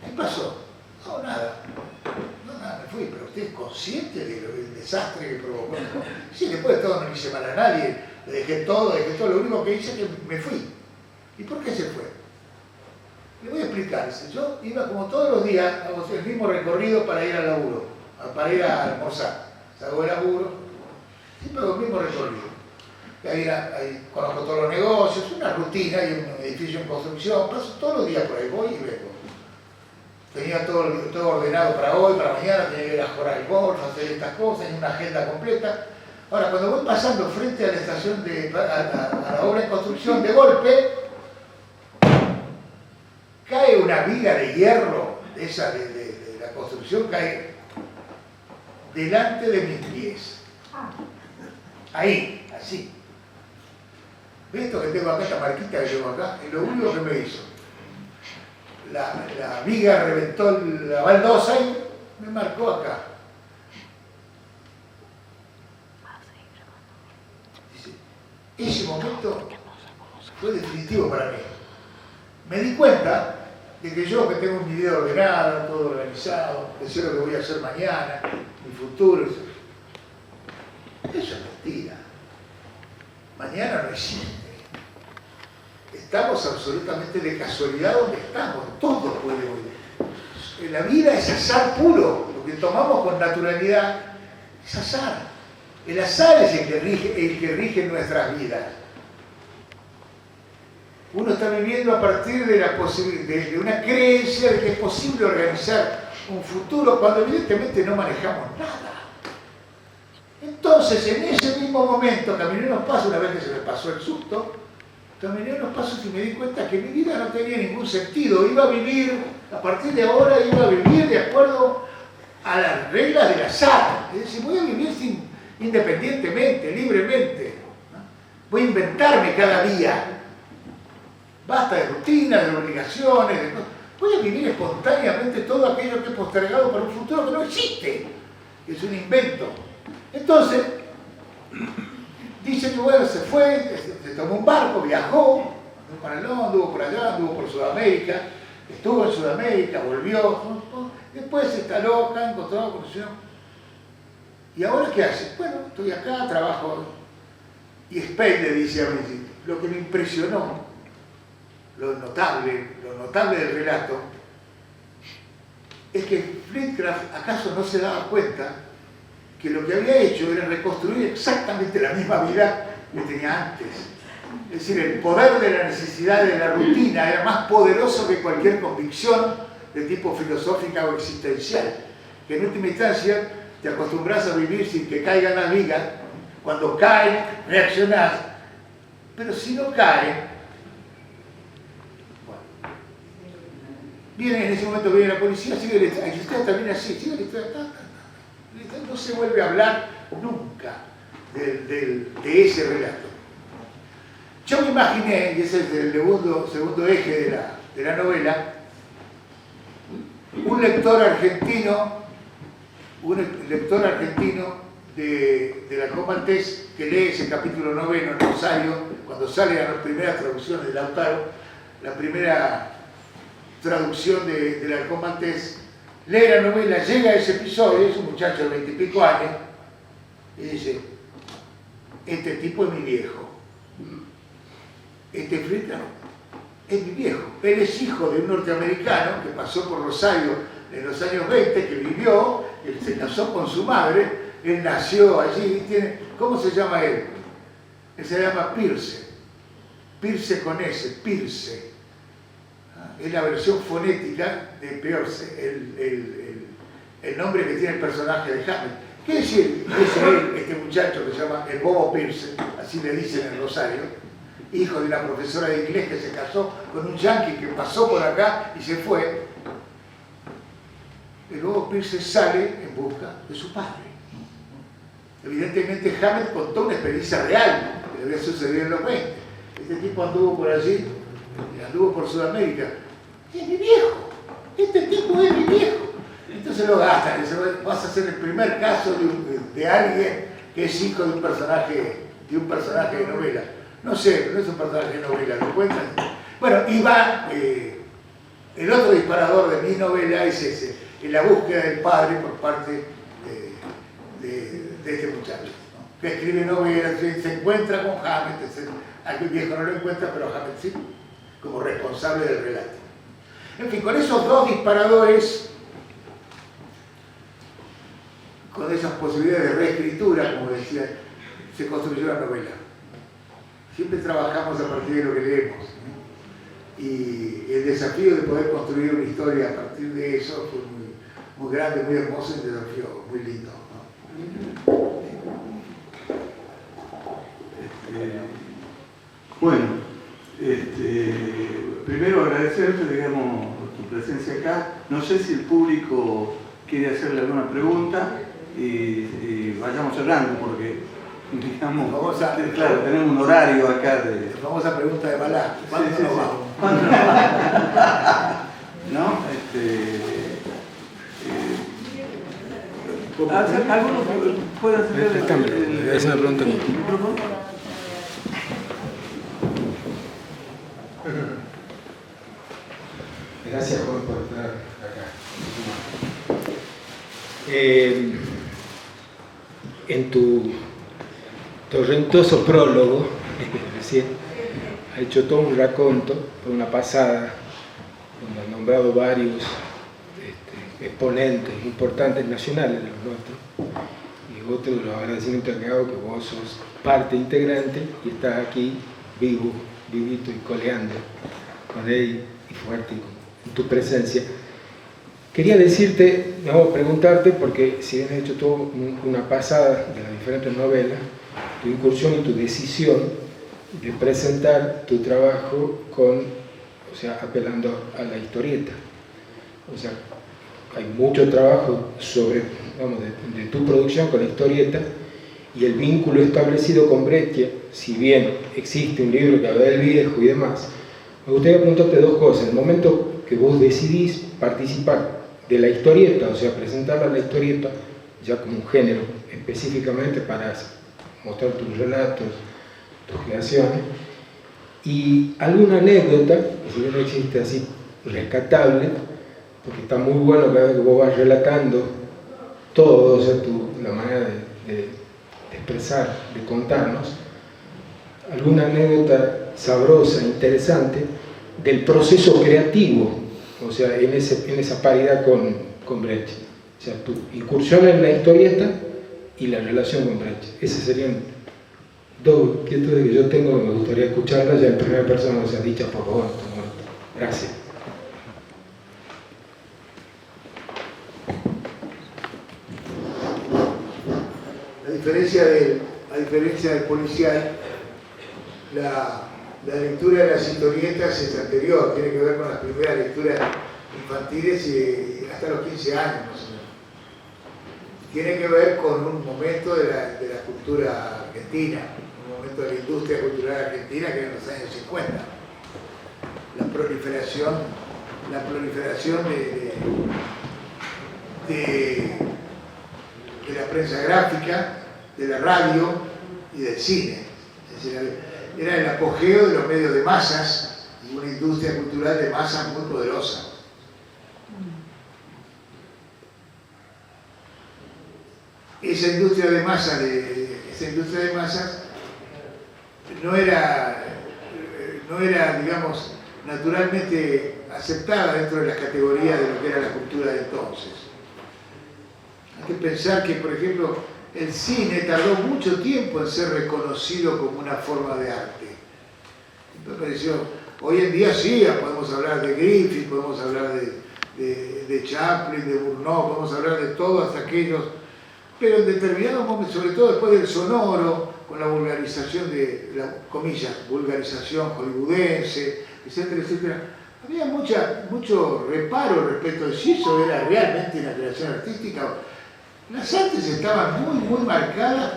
¿Qué pasó? No, nada, me fui, pero usted es consciente del desastre que provocó. Sí, después de todo no le hice mal a nadie, le dejé todo, lo único que hice es que me fui. ¿Y por qué se fue? Le voy a explicar. Yo iba como todos los días, hago el mismo recorrido para ir al laburo, para ir a almorzar. Salgo del laburo, siempre hago el mismo recorrido. Ahí conozco todos los negocios, una rutina, hay un edificio en construcción, paso todos los días por ahí, voy y vengo. Tenía todo ordenado para hoy, para mañana, tenía que ir a jugar al golf, hacer estas cosas, tenía una agenda completa. Ahora, cuando voy pasando frente a la estación, a la obra en construcción, de golpe, cae una viga de hierro, esa de la construcción, cae delante de mis pies. Ahí, así. ¿Ves esto que tengo acá, esta marquita que tengo acá? Es lo único que me hizo. La viga reventó la baldosa y me marcó acá. Dice, ese momento fue definitivo para mí. Me di cuenta de que yo, que tengo mi vida ordenada, todo organizado, que sé lo que voy a hacer mañana, mi futuro, eso es mentira. Mañana no existe. Estamos absolutamente de casualidad donde estamos, todo puede ocurrir. La vida es azar puro, lo que tomamos con naturalidad es azar. El azar es el que rige nuestras vidas. Uno está viviendo a partir de una creencia de que es posible organizar un futuro cuando evidentemente no manejamos nada. Entonces, en ese mismo momento, caminé unos pasos, una vez que se me pasó el susto, caminé unos pasos y me di cuenta que mi vida no tenía ningún sentido. Iba a vivir, a partir de ahora, iba a vivir de acuerdo a las reglas del azar. Es decir, voy a vivir independientemente, libremente. ¿No? Voy a inventarme cada día. Basta de rutinas, de obligaciones, de cosas. Voy a vivir espontáneamente todo aquello que he postergado para un futuro que no existe. Es un invento. Entonces, dice que bueno, se fue, se tomó un barco, viajó, anduvo para Londres, anduvo por allá, anduvo por Sudamérica, estuvo en Sudamérica, volvió, después se instaló acá, encontró, conoció. ¿Y ahora qué hace? Bueno, estoy acá, trabajo. Y Spain le dice a mí, lo que me impresionó, lo notable del relato, es que Flintcraft acaso no se daba cuenta que lo que había hecho era reconstruir exactamente la misma vida que tenía antes. Es decir, el poder de la necesidad de la rutina era más poderoso que cualquier convicción de tipo filosófica o existencial. Que en última instancia te acostumbras a vivir sin que caigan las vigas, cuando caen, reaccionás, pero si no caen, bueno, viene en ese momento viene la policía, sigue la historia también así, sigue la historia, no se vuelve a hablar nunca de ese relato. Yo me imaginé, y ese es el segundo eje de la novela, un lector argentino de la Comaltés que lee ese capítulo 9 en Rosario, cuando sale a las primeras traducciones de Lautaro, la primera traducción de la Comaltés, lee la novela, llega a ese episodio, es un muchacho de 20 y pico años, y dice, este tipo es mi viejo. Este Flintcraft es mi viejo. Él es hijo de un norteamericano que pasó por Rosario en los años 20, que vivió, él se casó con su madre, él nació allí, ¿cómo se llama él? Él se llama Pierce. Pierce con S, Pierce. Es la versión fonética de Pierce, el nombre que tiene el personaje de Hamlet. ¿Qué decir? Es él, este muchacho que se llama el Bobo Pierce, así le dicen en Rosario, hijo de una profesora de inglés que se casó con un yanqui que pasó por acá y se fue. El Bobo Pierce sale en busca de su padre. Evidentemente Hamlet contó una experiencia real que le había sucedido en los 20. Este tipo anduvo por allí, anduvo por Sudamérica. Es mi viejo, este tipo es mi viejo. Entonces lo gastan, dice, vas a ser el primer caso de alguien que es hijo de un personaje de novela. No sé, pero no es un personaje de novela, ¿lo cuentan? Bueno, y va, el otro disparador de mi novela es ese, en la búsqueda del padre por parte de este muchacho, ¿no? Que escribe novelas, se encuentra con Hamlet, aquel viejo no lo encuentra, pero Hamlet sí, como responsable del relato. En fin, con esos dos disparadores, con esas posibilidades de reescritura, como decía, se construyó la novela. Siempre trabajamos a partir de lo que leemos, ¿no? Y el desafío de poder construir una historia a partir de eso fue muy grande, muy hermoso y un desafío muy lindo, ¿no? Bueno, primero agradecerte, digamos, tu presencia acá. No sé si el público quiere hacerle alguna pregunta y vayamos hablando porque, digamos, claro, tenemos un horario acá de... La famosa pregunta de Balá, ¿cuándo nos vamos? ¿Cuándo nos vamos? ¿No? ¿Alguno puede hacer Es una pregunta. Gracias, Juan, por estar acá. En tu torrentoso prólogo, recién, ha hecho todo un raconto, una pasada, donde ha nombrado varios exponentes importantes nacionales de los nuestros, y otro de los agradecimientos que hago que vos sos parte integrante y estás aquí vivo, vivito y coleando con él y fuerte en tu presencia. Quería decirte, preguntarte, porque si bien has hecho toda una pasada de las diferentes novelas, tu incursión y tu decisión de presentar tu trabajo apelando a la historieta. O sea, hay mucho trabajo sobre, de tu producción con la historieta y el vínculo establecido con Breccia, si bien existe un libro que habla del viejo y demás. Me gustaría preguntarte dos cosas. El momento que vos decidís participar de la historieta, o sea, presentarla a la historieta ya como un género específicamente para mostrar tus relatos, tus creaciones, y alguna anécdota, que si bien no existe así rescatable, porque está muy bueno cada vez que vos vas relatando todo, o sea, la manera de expresar, de contarnos, alguna anécdota sabrosa, interesante, del proceso creativo, o sea, en esa paridad con Brecht. O sea, tu incursión en la historieta y la relación con Brecht. Esas serían dos inquietudes que yo tengo, me gustaría escucharlas ya en primera persona, o sea, dichas por vos. Gracias. A diferencia del policial, la lectura de las historietas es anterior, tiene que ver con las primeras lecturas infantiles y hasta los 15 años más o menos. Tiene que ver con un momento de la cultura argentina, un momento de la industria cultural argentina que era en los años 50. La proliferación de la prensa gráfica, de la radio y del cine. Es decir, era el apogeo de los medios de masas y una industria cultural de masas muy poderosa. Esa industria de masas no era, digamos, naturalmente aceptada dentro de las categorías de lo que era la cultura de entonces. Hay que pensar que, por ejemplo, el cine tardó mucho tiempo en ser reconocido como una forma de arte. Me pareció, hoy en día sí, podemos hablar de Griffith, podemos hablar de Chaplin, de Bourneau, podemos hablar de todos aquellos, pero en determinados momentos, sobre todo después del sonoro, con la vulgarización vulgarización hollywoodense, etcétera, etcétera, había mucho reparo respecto de si eso era realmente una creación artística. Las artes estaban muy marcadas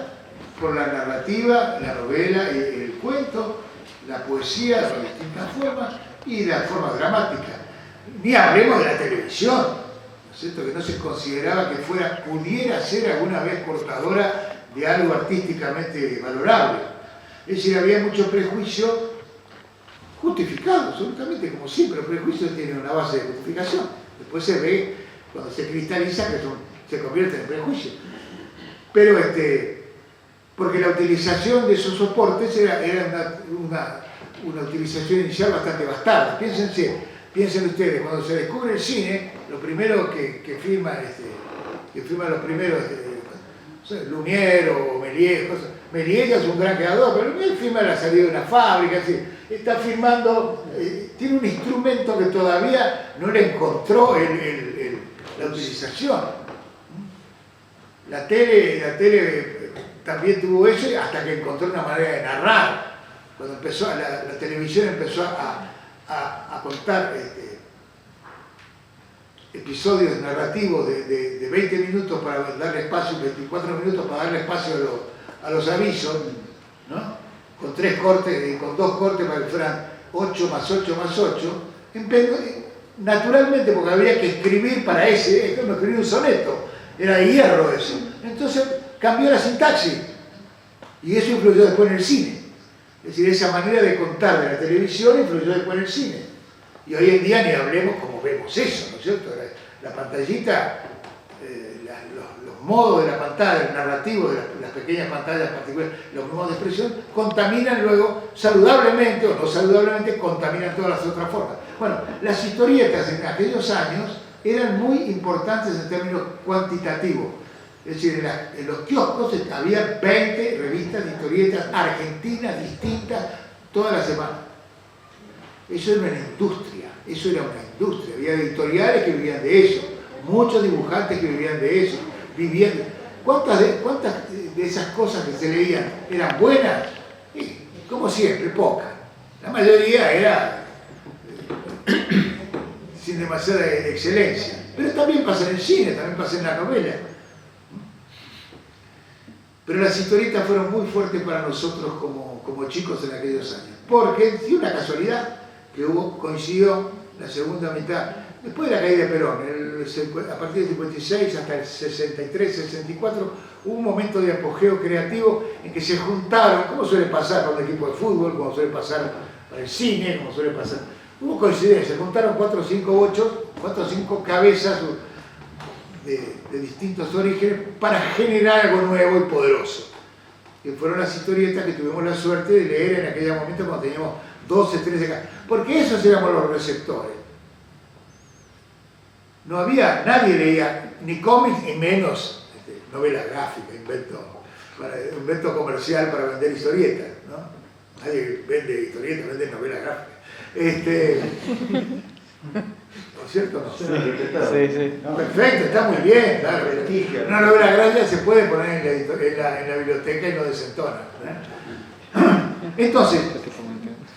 por la narrativa, la novela, el cuento, la poesía, de distintas formas, y las formas dramáticas. Ni hablemos de la televisión, ¿no es cierto? Que no se consideraba que pudiera ser alguna vez portadora de algo artísticamente valorable. Es decir, había mucho prejuicio justificado, absolutamente, como siempre, el prejuicio tiene una base de justificación. Después se ve, cuando se cristaliza, que se convierte en prejuicio. Pero porque la utilización de esos soportes era una utilización inicial bastante bastarda. Piensen ustedes, cuando se descubre el cine, lo primero que firman los primeros, Lumière o Méliès, Méliès ya es un gran creador, pero Lumière firma la salida de una fábrica, está firmando, tiene un instrumento que todavía no le encontró la utilización. La tele también tuvo eso hasta que encontró una manera de narrar. Cuando empezó, la televisión empezó a contar episodios narrativos de 20 minutos para darle espacio, 24 minutos para darle espacio a los avisos, ¿no? Con 3 cortes y con 2 cortes para que fueran 8 más 8 más 8. Naturalmente, porque había que escribir para ese, es como escribir un soneto. Era de hierro eso. Entonces cambió la sintaxis y eso influyó después en el cine. Es decir, esa manera de contar de la televisión influyó después en el cine. Y hoy en día ni hablemos como vemos eso, ¿no es cierto? La pantallita, los modos de la pantalla, el narrativo de las pequeñas pantallas particulares, los modos de expresión, contaminan luego, saludablemente o no saludablemente, contaminan todas las otras formas. Bueno, las historietas en aquellos años eran muy importantes en términos cuantitativos. Es decir, en los kioscos había 20 revistas de historietas argentinas distintas todas las semanas. Eso era una industria, había editoriales que vivían de eso. muchos dibujantes que vivían de eso, ¿Cuántas de esas cosas que se leían eran buenas? Como siempre, pocas. La mayoría era sin demasiada excelencia. Pero también pasa en el cine, también pasa en la novela. Pero las historietas fueron muy fuertes para nosotros como chicos en aquellos años. Porque, sí, una casualidad que coincidió la segunda mitad, después de la caída de Perón, a partir del 56 hasta el 63, 64, hubo un momento de apogeo creativo en que se juntaron, como suele pasar con un equipo de fútbol, como suele pasar para el cine, como suele pasar. Hubo coincidencia, se juntaron 4 o 5 cabezas de distintos orígenes para generar algo nuevo y poderoso. Que fueron las historietas que tuvimos la suerte de leer en aquel momento cuando teníamos 12, 13 años. Porque esos éramos los receptores. No había, nadie leía ni cómics ni menos novela gráfica, invento comercial para vender historietas, ¿no? Nadie vende historietas, vende novela gráfica. ¿No es cierto? No? Sí. Perfecto, está muy bien, claro. Una novela gráfica se puede poner en la biblioteca y no desentona, ¿eh? Entonces,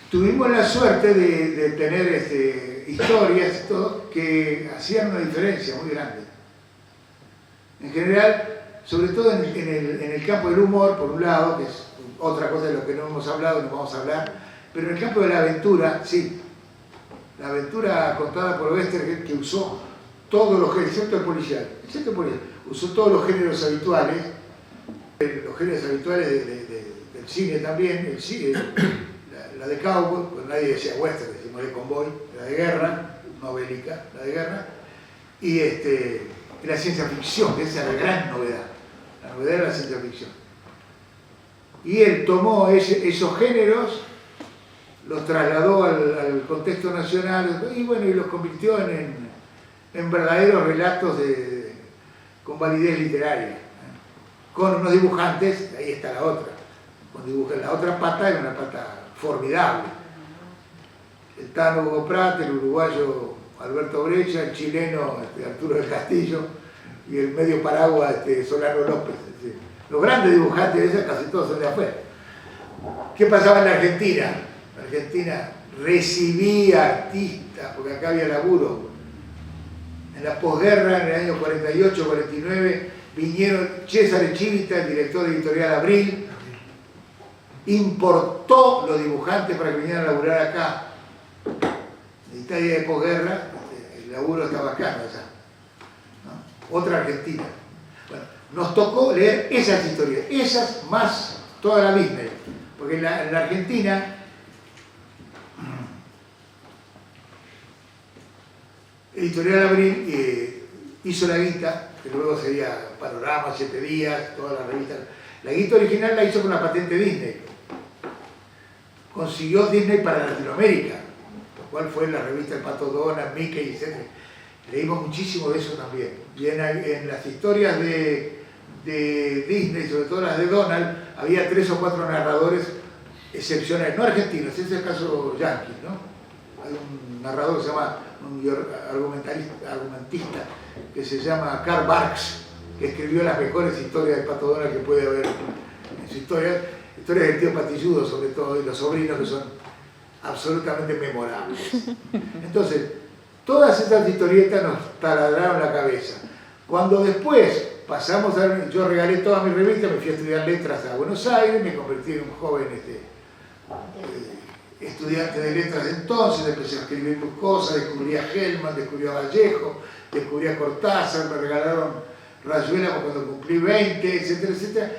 tuvimos la suerte de tener historias y todo que hacían una diferencia muy grande. En general, sobre todo en el campo del humor, por un lado, que es otra cosa de lo que no hemos hablado, no vamos a hablar, pero en el campo de la aventura, sí. La aventura contada por Western, que usó todos los géneros, excepto el policial, usó todos los géneros habituales, del cine también, la de cowboy, pues nadie decía western, decimos de convoy, la de guerra, no bélica, la de guerra, y la ciencia ficción, que esa es la gran novedad. La novedad de la ciencia ficción. Y él tomó esos géneros, los trasladó al contexto nacional y bueno, y los convirtió en verdaderos relatos con validez literaria. Con unos dibujantes, ahí está la otra. La otra pata es una pata formidable. El Tano Hugo Pratt, el uruguayo Alberto Brecha, el chileno Arturo del Castillo y el medio paraguas Solano López. Los grandes dibujantes de esas casi todos son de afuera. ¿Qué pasaba en la Argentina? La Argentina recibía artistas, porque acá había laburo. En la posguerra, en el año 48, 49, vinieron César Echivita, el director de Editorial Abril, importó los dibujantes para que vinieran a laburar acá. En Italia de posguerra, el laburo estaba acá, allá, ¿no? Otra Argentina. Bueno, nos tocó leer esas historias, esas más toda la Disney, porque en la Argentina Editorial Abril hizo la guita, que luego sería Panorama, 7 días, todas las revistas. La guita original la hizo con la patente Disney. Consiguió Disney para Latinoamérica, lo cual fue la revista El Pato Donald, Mickey, etc. Leímos muchísimo de eso también. Y en las historias de Disney, sobre todo las de Donald, había 3 o 4 narradores excepcionales, no argentinos, ese es el caso yankee, ¿no? Hay un narrador que se llama, un argumentista, que se llama Karl Barks, que escribió las mejores historias del Pato Donald que puede haber en su historia. Historias del tío Patilludo, sobre todo, y los sobrinos, que son absolutamente memorables. Entonces, todas estas historietas nos taladraron la cabeza. Cuando después pasamos yo regalé todas mis revistas, me fui a estudiar letras a Buenos Aires, me convertí en un joven estudiante de letras de entonces, empecé a escribir mis cosas, descubrí a Hellman, descubrí a Vallejo, descubrí a Cortázar, me regalaron Rayuela cuando cumplí 20, etcétera, etcétera.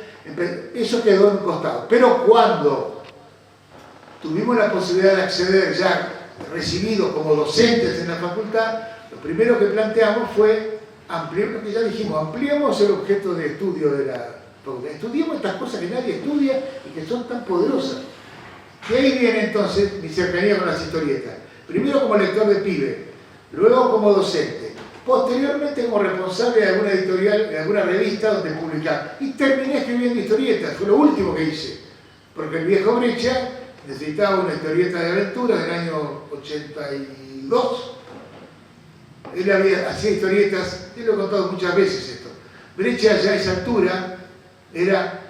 Eso quedó en un costado. Pero cuando tuvimos la posibilidad de acceder ya recibidos como docentes en la facultad, lo primero que planteamos fue ampliar lo que ya dijimos, ampliamos el objeto de estudio de la facultad. Estudiemos estas cosas que nadie estudia y que son tan poderosas. Y ahí viene entonces mi cercanía con las historietas. Primero como lector de pibe, luego como docente. Posteriormente como responsable de alguna editorial, de alguna revista donde publicar. Y terminé escribiendo historietas, fue lo último que hice. Porque el viejo Brecha necesitaba una historieta de aventuras del año 82. él hacía historietas, él lo he contado muchas veces esto. Breccia ya a esa altura era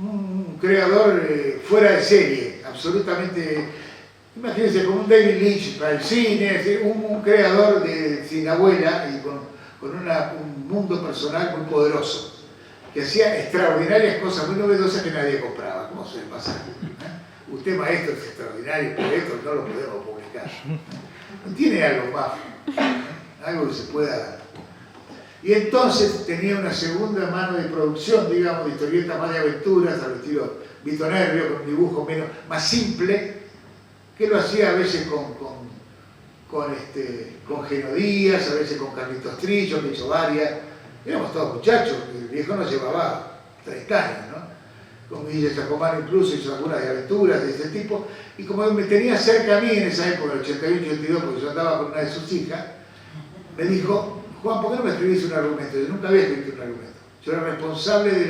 un creador fuera de serie, absolutamente, imagínense, como un David Lynch para el cine, es decir, un creador sin abuela y con un mundo personal muy poderoso, que hacía extraordinarias cosas muy novedosas que nadie compraba, como suele pasar. Usted, maestro, es extraordinario, pero esto no lo podemos publicar. No tiene algo más, algo que se pueda... Y entonces tenía una segunda mano de producción, digamos, de historietas más de aventuras, al estilo Vito Nervio, con un dibujo más simple, que lo hacía a veces con Geno Díaz, a veces con Carlitos Trillo, que hizo varias. Éramos todos muchachos, el viejo nos llevaba 30 años, ¿no? Con Guille Sacomano incluso hizo algunas de aventuras de ese tipo, y como me tenía cerca a mí en esa época, el 81-82, porque yo andaba con una de sus hijas, me dijo: Juan, ¿por qué no me escribís un argumento? Yo nunca había escrito un argumento. Yo era responsable de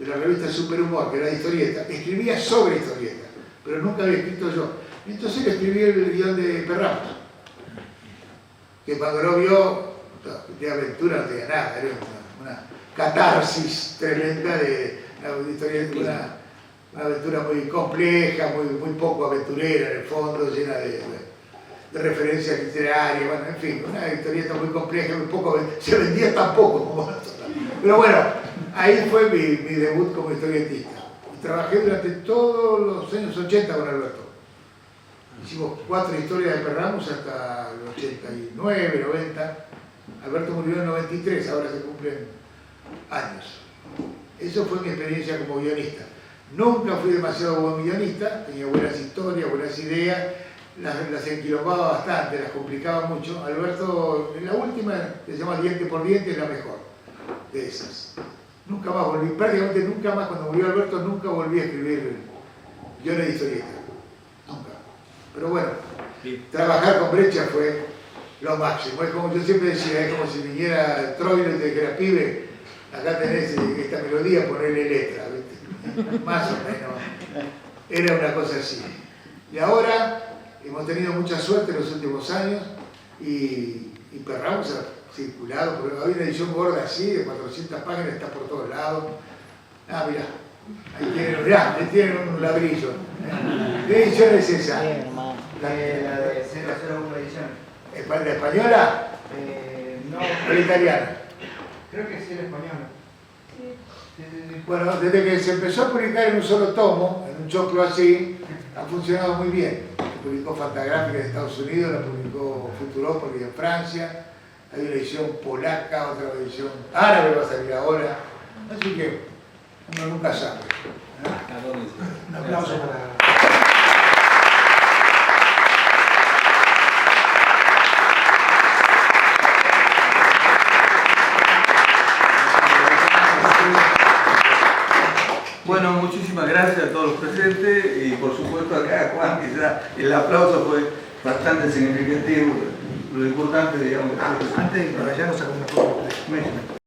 la revista Superhumor, que era de historieta. Escribía sobre historieta, pero nunca había escrito yo. Entonces le escribí el guión de Perramos, que cuando lo vio, de aventura no tenía nada, era una catarsis tremenda de una aventura muy compleja, muy poco aventurera en el fondo, llena de referencias literarias, bueno, en fin, una historieta muy compleja, muy poco, se vendía tan poco como nosotros. Pero bueno, ahí fue mi debut como historietista. Y trabajé durante todos los años 80 con Alberto. Hicimos 4 historias de Perramos hasta el 89, 90. Alberto murió en el 93, ahora se cumplen años. Eso fue mi experiencia como guionista. Nunca fui demasiado buen guionista, tenía buenas historias, buenas ideas, las enquilombaba bastante, las complicaba mucho. Alberto, en la última, que se llama Diente por Diente, es la mejor de esas. Nunca más volví, prácticamente nunca más, cuando murió Alberto, nunca volví a escribir guiones de historieta. Nunca. Pero bueno, trabajar con Breccia fue lo máximo. Es como yo siempre decía, es como si viniera Troilo y te dijera: pibe, acá tenés esta melodía, ponerle letra, ¿viste? Más o menos. Era una cosa así. Y ahora hemos tenido mucha suerte en los últimos años y Perramos ha circulado, porque había una edición gorda así, de 400 páginas, está por todos lados. Ah, mirá, ahí tienen un ladrillo. ¿Qué edición es esa? Bien, hermano. La de 001 edición. ¿La española? No, ¿O la italiana? creo que sí la española. Bueno, desde que se empezó a publicar en un solo tomo, en un choclo así, ha funcionado muy bien. Se publicó Fantagraphica en Estados Unidos, la publicó Futurópolis en Francia, hay una edición polaca, otra edición árabe va a salir ahora, así que uno nunca sabe. Un aplauso para... Bueno, muchísimas gracias a todos los presentes y por supuesto acá a Juan, que ya el aplauso fue bastante significativo. Lo importante, digamos, Antes de que vayamos a comer una foto.